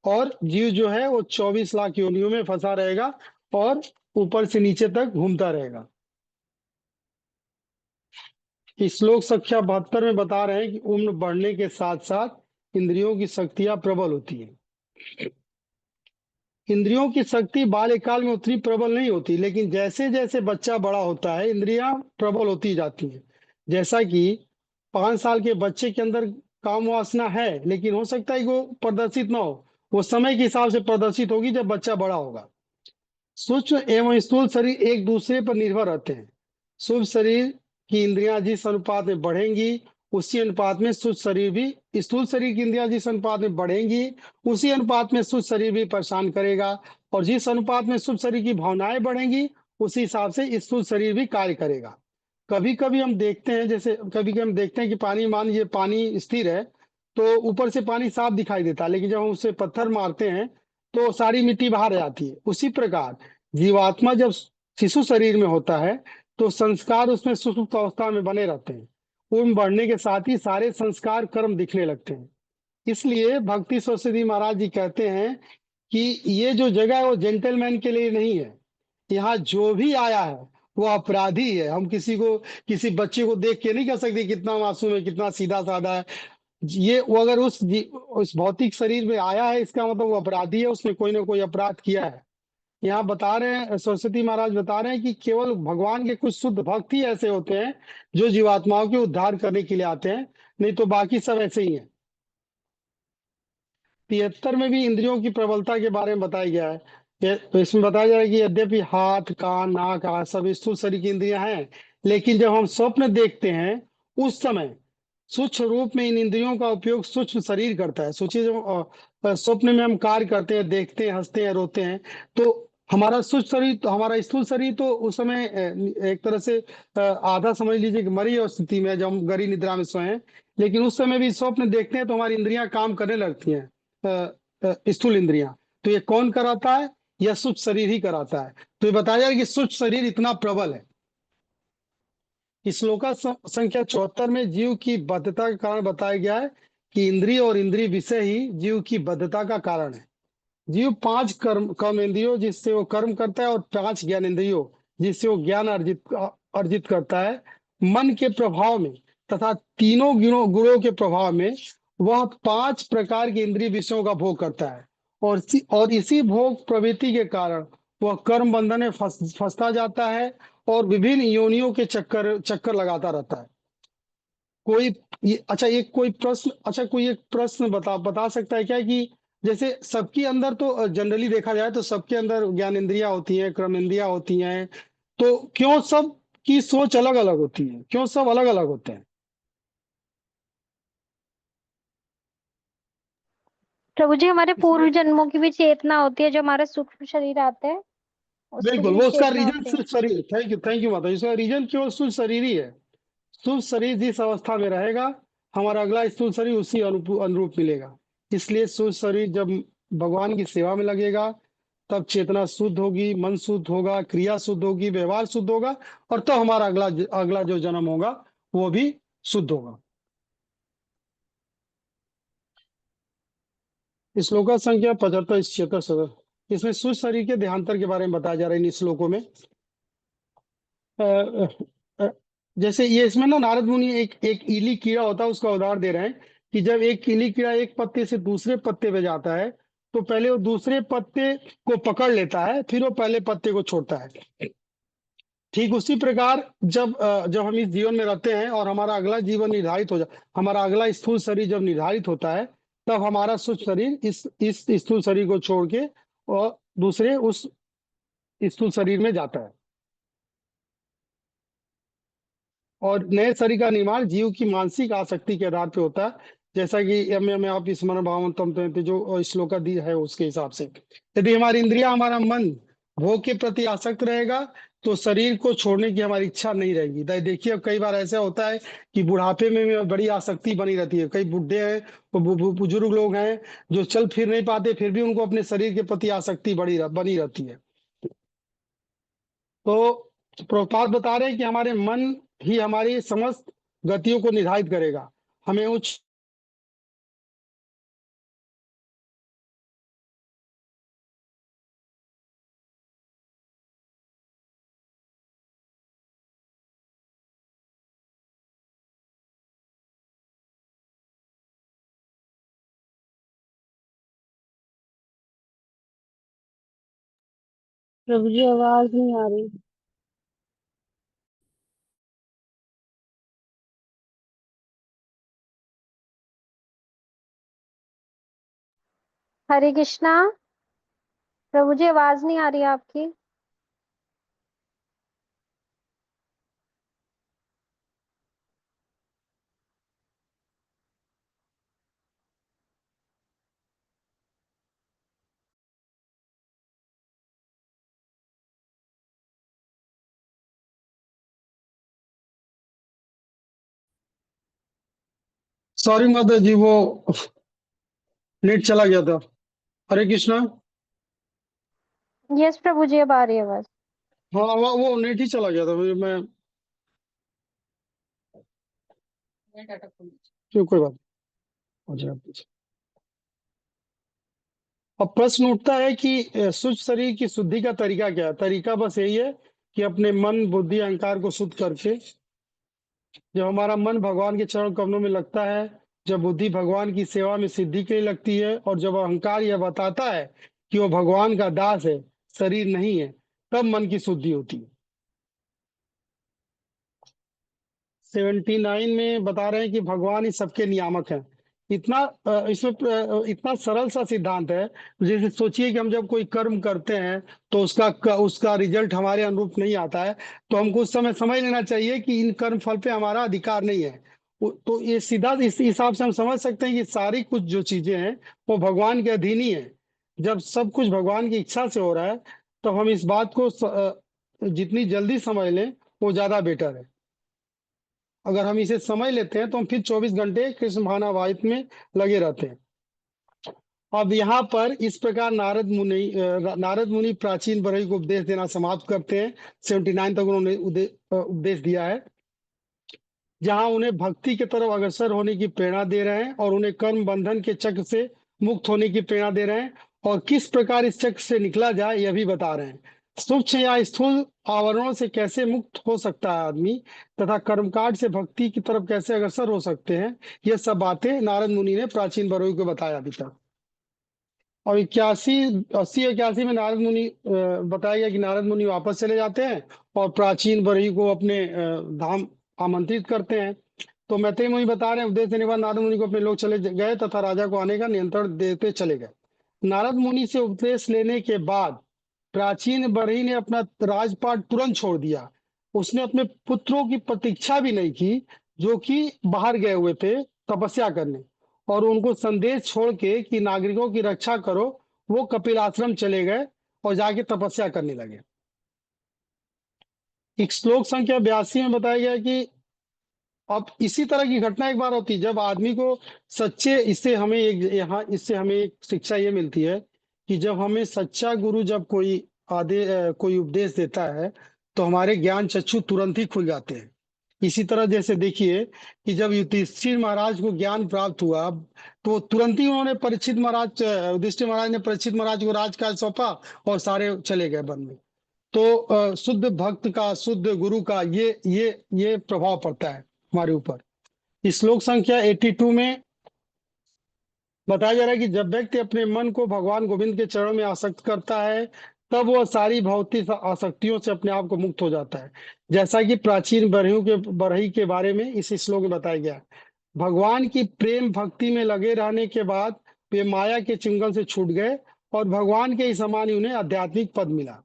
और जीव जो है वो 24 लाख योनियों में फंसा रहेगा और ऊपर से नीचे तक घूमता रहेगा। इस श्लोक संख्या 72 में बता रहे हैं कि उम्र बढ़ने के साथ साथ इंद्रियों की शक्तियां प्रबल होती है। इंद्रियों की शक्ति बाल्यकाल में उतनी प्रबल नहीं होती, लेकिन जैसे जैसे बच्चा बड़ा होता है इंद्रियां प्रबल होती जाती हैं। जैसा कि 5 साल के बच्चे के अंदर काम वासना है, लेकिन हो सकता है कि वो प्रदर्शित ना हो, वो समय के हिसाब से प्रदर्शित होगी जब बच्चा बड़ा होगा। सूक्ष्म एवं स्थूल शरीर एक दूसरे पर निर्भर रहते हैं। सूक्ष्म शरीर की इंद्रियां जिस अनुपात में बढ़ेंगी उसी अनुपात में सूक्ष्म शरीर भी, स्थूल शरीर की इंद्रियां जिस अनुपात में बढ़ेंगी उसी अनुपात में सूक्ष्म शरीर भी परेशान करेगा, और जिस अनुपात में सूक्ष्म शरीर की भावनाएं बढ़ेंगी उसी हिसाब से स्थूल शरीर भी कार्य करेगा। कभी कभी हम देखते हैं, जैसे कभी कभी हम देखते हैं कि पानी, मान लीजिए पानी स्थिर है तो ऊपर से पानी साफ दिखाई देता है, लेकिन जब हम उससे पत्थर मारते हैं तो सारी मिट्टी बाहर आ जाती है। उसी प्रकार जीवात्मा जब शिशु शरीर में होता है तो संस्कार उसमें सुषुप्त अवस्था में बने रहते हैं। उम्र बढ़ने के साथ ही सारे संस्कार कर्म दिखने लगते हैं। इसलिए भक्ति सरस्वती महाराज जी कहते हैं कि ये जो जगह है वो जेंटलमैन के लिए नहीं है। यहाँ जो भी आया है वो अपराधी है। हम किसी बच्चे को देख के नहीं कह सकते कितना मासूम है, कितना सीधा साधा है। ये वो अगर उस भौतिक शरीर में आया है, इसका मतलब वो अपराधी है, उसने कोई ना कोई अपराध किया है। यहाँ बता रहे हैं, सरस्वती महाराज बता रहे हैं कि केवल भगवान के कुछ शुद्ध भक्त ही ऐसे होते हैं जो जीवात्माओं के उद्धार करने के लिए आते हैं, नहीं तो बाकी सब ऐसे ही हैं। 73 में भी इंद्रियों की प्रबलता के बारे में बताया गया है। तो इसमें बताया जा रहा है कि यद्यपि हाथ, कान, नाक, आंख सब स्थूल शरीर की इंद्रियां हैं, लेकिन जब हम स्वप्न देखते हैं उस समय सूक्ष्म रूप में इन इंद्रियों का उपयोग सूक्ष्म शरीर करता है। सोचिए जब स्वप्न में हम कार्य करते हैं, देखते हैं, हंसते हैं, रोते हैं, तो हमारा सूक्ष्म शरीर, तो हमारा स्थूल शरीर तो उस समय एक तरह से आधा समझ लीजिए कि मरी हुई स्थिति में है, जब हम गहरी निद्रा में सोए हैं। लेकिन उस समय भी स्वप्न देखते हैं तो हमारी इंद्रियां काम करने लगती हैं, स्थूल इंद्रियां। तो ये कौन कराता है? यह सूक्ष्म शरीर ही कराता है। तो ये बताया जाए कि सूक्ष्म शरीर इतना प्रबल है। इस श्लोका संख्या 74 में जीव की बद्धता का कारण बताया गया है कि इंद्रिय और इंद्रिय विषय ही जीव की बद्धता का कारण है। जीव 5 कर्म इंद्रियों जिससे वो कर्म करता है और 5 ज्ञान इंद्रियों जिससे वो ज्ञान अर्जित करता है, मन के प्रभाव में तथा तीनों गुणों के प्रभाव में वह 5 प्रकार के इंद्रिय विषयों का भोग करता है, और इसी भोग प्रवृत्ति के कारण वह कर्म बंधन में फंसता जाता है और विभिन्न योनियों के चक्कर लगाता रहता है। कोई एक प्रश्न बता सकता है क्या कि जैसे सबके अंदर, तो जनरली देखा जाए तो सबके अंदर ज्ञान इंद्रियां होती हैं, कर्म इंद्रियां होती हैं, तो क्यों सब की सोच अलग अलग होती है? क्यों सब अलग अलग होते हैं? प्रभु जी, हमारे पूर्व जन्मों की भी चेतना होती है, जो हमारे सूक्ष्म शरीर आते हैं उसकी बिल्कुल, भी वो उसका चेतना रीजन होती है। सिर्फ शरीर। थैंक यू माता। इसका रीजन केवल स्थूल शरीर ही है। स्थूल शरीर जिस अवस्था में रहेगा हमारा अगला स्थूल शरीर उसी अनुरूप मिलेगा। इसलिए स्थूल शरीर जब भगवान की सेवा में लगेगा तब चेतना शुद्ध होगी, मन शुद्ध होगा, क्रिया शुद्ध होगी, व्यवहार शुद्ध होगा, और तब हमारा अगला जो जन्म होगा वो भी शुद्ध होगा। श्लोक संख्या 75 76 इसमें सूक्ष्म शरीर के देहांतर के बारे में बताया जा रहा है इन श्लोकों में। अ, अ, जैसे ये इसमें ना नारद मुनि एक इली कीड़ा होता है उसका उदाहरण दे रहे हैं कि जब एक इली कीड़ा एक पत्ते से दूसरे पत्ते पे जाता है तो पहले वो दूसरे पत्ते को पकड़ लेता है, फिर वो पहले पत्ते को छोड़ता है। ठीक उसी प्रकार जब हम इस जीवन में रहते हैं और हमारा अगला जीवन निर्धारित हो जाए, हमारा अगला स्थूल शरीर जब निर्धारित होता है, तब हमारा सूक्ष्म शरीर इस स्थूल शरीर को छोड़ के और दूसरे उस स्थूल शरीर में जाता है, और नए शरीर का निर्माण जीव की मानसिक आसक्ति के आधार पे होता है। जैसा कि में आप स्मरण भावन तम जो श्लोका दी है उसके हिसाब से, यदि हमारी इंद्रिया, हमारा मन भोग के प्रति आसक्त रहेगा तो शरीर को छोड़ने की हमारी इच्छा नहीं रहेगी। देखिए अब कई बार ऐसा होता है कि बुढ़ापे में भी बड़ी आसक्ति बनी रहती है। कई बुढ़े हैं, बुजुर्ग लोग हैं जो चल फिर नहीं पाते, फिर भी उनको अपने शरीर के प्रति आसक्ति बनी रहती है। तो प्रभुपाद बता रहे हैं कि हमारे मन ही हमारी समस्त गतियों को निर्धारित करेगा। हमें उच्च प्रभु जी आवाज नहीं आ रही। हरे कृष्णा। प्रभु जी आवाज नहीं आ रही है आपकी। सॉरी मदर जी, वो नेट चला गया था। हरे कृष्णा। यस प्रभु जी, अब आ रही है आवाज। हाँ, वो नेट ही चला गया था। मैं कोई बात नहीं, हो जाएगा। अब प्रश्न उठता है कि सूक्ष्म शरीर की शुद्धि का तरीका क्या है। तरीका बस यही है कि अपने मन, बुद्धि, अहंकार को शुद्ध करके, जब हमारा मन भगवान के चरण कमलों में लगता है, जब बुद्धि भगवान की सेवा में सिद्धि के लिए लगती है, और जब अहंकार यह बताता है कि वो भगवान का दास है, शरीर नहीं है, तब मन की शुद्धि होती है। 79 में बता रहे हैं कि भगवान ही सबके नियामक हैं। इतना इतना सरल सा सिद्धांत है। जैसे सोचिए कि हम जब कोई कर्म करते हैं तो उसका रिजल्ट हमारे अनुरूप नहीं आता है, तो हमको उस समय समझ लेना चाहिए कि इन कर्म फल पे हमारा अधिकार नहीं है। तो ये सीधा इस हिसाब से हम समझ सकते हैं कि सारी कुछ जो चीजें हैं वो भगवान के अधीन ही है। जब सब कुछ भगवान की इच्छा से हो रहा है, तो हम इस बात को जितनी जल्दी समझ लें वो ज्यादा बेटर है। अगर हम इसे समझ लेते हैं तो हम फिर 24 घंटे कृष्ण भावनामृत में लगे रहते हैं। अब यहाँ पर इस प्रकार नारद मुनि प्राचीन बरही को उपदेश देना समाप्त करते हैं। 79 तक उन्होंने उपदेश दिया है, जहां उन्हें भक्ति की तरफ अग्रसर होने की प्रेरणा दे रहे हैं और उन्हें कर्म बंधन के चक्र से मुक्त होने की प्रेरणा दे रहे हैं, और किस प्रकार इस चक्र से निकला जाए यह भी बता रहे हैं। सूक्ष्म या स्थूल आवरणों से कैसे मुक्त हो सकता है आदमी, तथा कर्मकांड से भक्ति की तरफ कैसे अग्रसर हो सकते हैं, ये सब बातें नारद मुनि ने प्राचीन बरही को बताया अभी तक। और 81 में नारद मुनि बताया गया कि नारद मुनि वापस चले जाते हैं और प्राचीन बरही को अपने धाम आमंत्रित करते हैं। तो मैत्रेय मुनि बता रहे हैं, उपदेश देने के बाद नारद मुनि को अपने लोग चले गए तथा राजा को आने का नियंत्रण देते चले गए। नारद मुनि से उपदेश लेने के बाद प्राचीन बरही ने अपना राजपाट तुरंत छोड़ दिया। उसने अपने पुत्रों की प्रतीक्षा भी नहीं की, जो कि बाहर गए हुए थे तपस्या करने, और उनको संदेश छोड़ के कि नागरिकों की रक्षा करो, वो कपिल आश्रम चले गए और जाके तपस्या करने लगे। एक श्लोक संख्या 82 में बताया गया कि अब इसी तरह की घटना एक बार होती है जब आदमी को सच्चे, इससे हमें एक शिक्षा ये मिलती है कि जब हमें सच्चा गुरु जब कोई उपदेश देता है तो हमारे ज्ञान चक्षु तुरंत ही खुल जाते हैं। इसी तरह जैसे देखिए कि जब युधिष्ठिर महाराज को ज्ञान प्राप्त हुआ, तो तुरंत ही उन्होंने युधिष्ठिर महाराज ने परीक्षित महाराज को राजकाज सौंपा और सारे चले गए वन में। तो शुद्ध भक्त का, शुद्ध गुरु का ये प्रभाव पड़ता है हमारे ऊपर। इस श्लोक संख्या 82 में बताया जा रहा है कि जब व्यक्ति अपने मन को भगवान गोविंद के चरणों में आसक्त करता है, तब वह सारी भौतिक आसक्तियों से अपने आप को मुक्त हो जाता है, जैसा कि प्राचीन बरही के बारे में इस श्लोक में बताया गया है। भगवान की प्रेम भक्ति में लगे रहने के बाद वे माया के चुंगल से छूट गए और भगवान के ही समान ही उन्हें आध्यात्मिक पद मिला।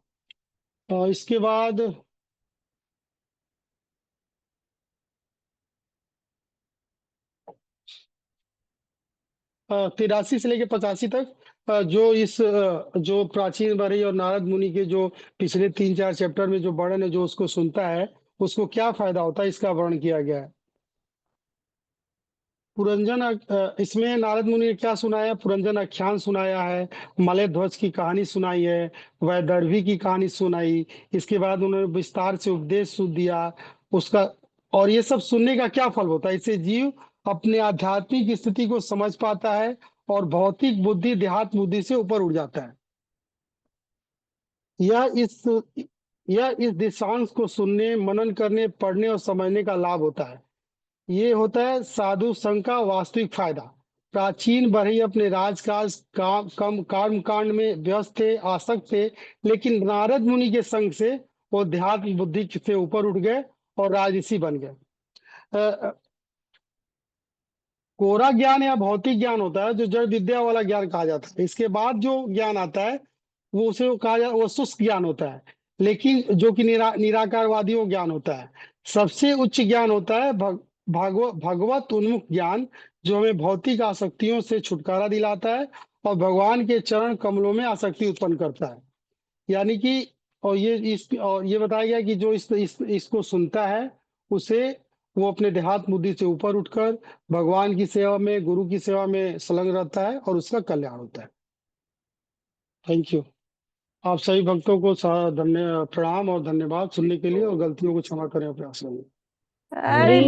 और इसके बाद 83 से लेकर 85 तक जो प्राचीन बरही और नारद मुनि के जो पिछले 3-4 चैप्टर में जो वर्णन है, जो उसको सुनता है उसको क्या फायदा होता है, इसका वर्णन किया गया है। पुरंजन इसमें नारद मुनि ने क्या सुनाया? पुरंजन आख्यान सुनाया है, मलय ध्वज की कहानी सुनाई है, वैदर्भी की कहानी सुनाई, इसके बाद उन्होंने विस्तार से उपदेश दिया उसका। और ये सब सुनने का क्या फल होता है? इससे जीव अपने आध्यात्मिक स्थिति को समझ पाता है और भौतिक बुद्धि देहात बुद्धि से ऊपर उठ जाता है। यह इस दिशांश को सुनने, मनन करने, पढ़ने और समझने का लाभ होता है। ये होता है साधु संघ का वास्तविक फायदा। प्राचीन बरही अपने राजकाज कम कर्म कांड में व्यस्त थे, आसक्त थे, लेकिन नारद मुनि के संग से वो देहात्म बुद्धि से ऊपर उठ गए और राजऋषि बन गए। कोरा ज्ञान या भौतिक ज्ञान होता है, जो जड़ विद्या वाला ज्ञान कहा जाता है। इसके बाद जो ज्ञान आता है वो उसे कहा जाता है वो शुष्क ज्ञान होता है, लेकिन जो कि निराकारवादियों ज्ञान होता है। सबसे उच्च ज्ञान होता है भगवत उन्मुख ज्ञान, जो हमें भौतिक आसक्तियों से छुटकारा दिलाता है और भगवान के चरण कमलों में आसक्ति उत्पन्न करता है। यानी कि और ये बताया गया कि जो इसको सुनता है उसे वो अपने देहात बुद्धि से ऊपर उठकर भगवान की सेवा में, गुरु की सेवा में संलग्न रहता है और उसका कल्याण होता है। Thank you. आप सभी भक्तों को प्रणाम और धन्यवाद सुनने के लिए, और गलतियों को क्षमा करें, प्रयास करें। अरे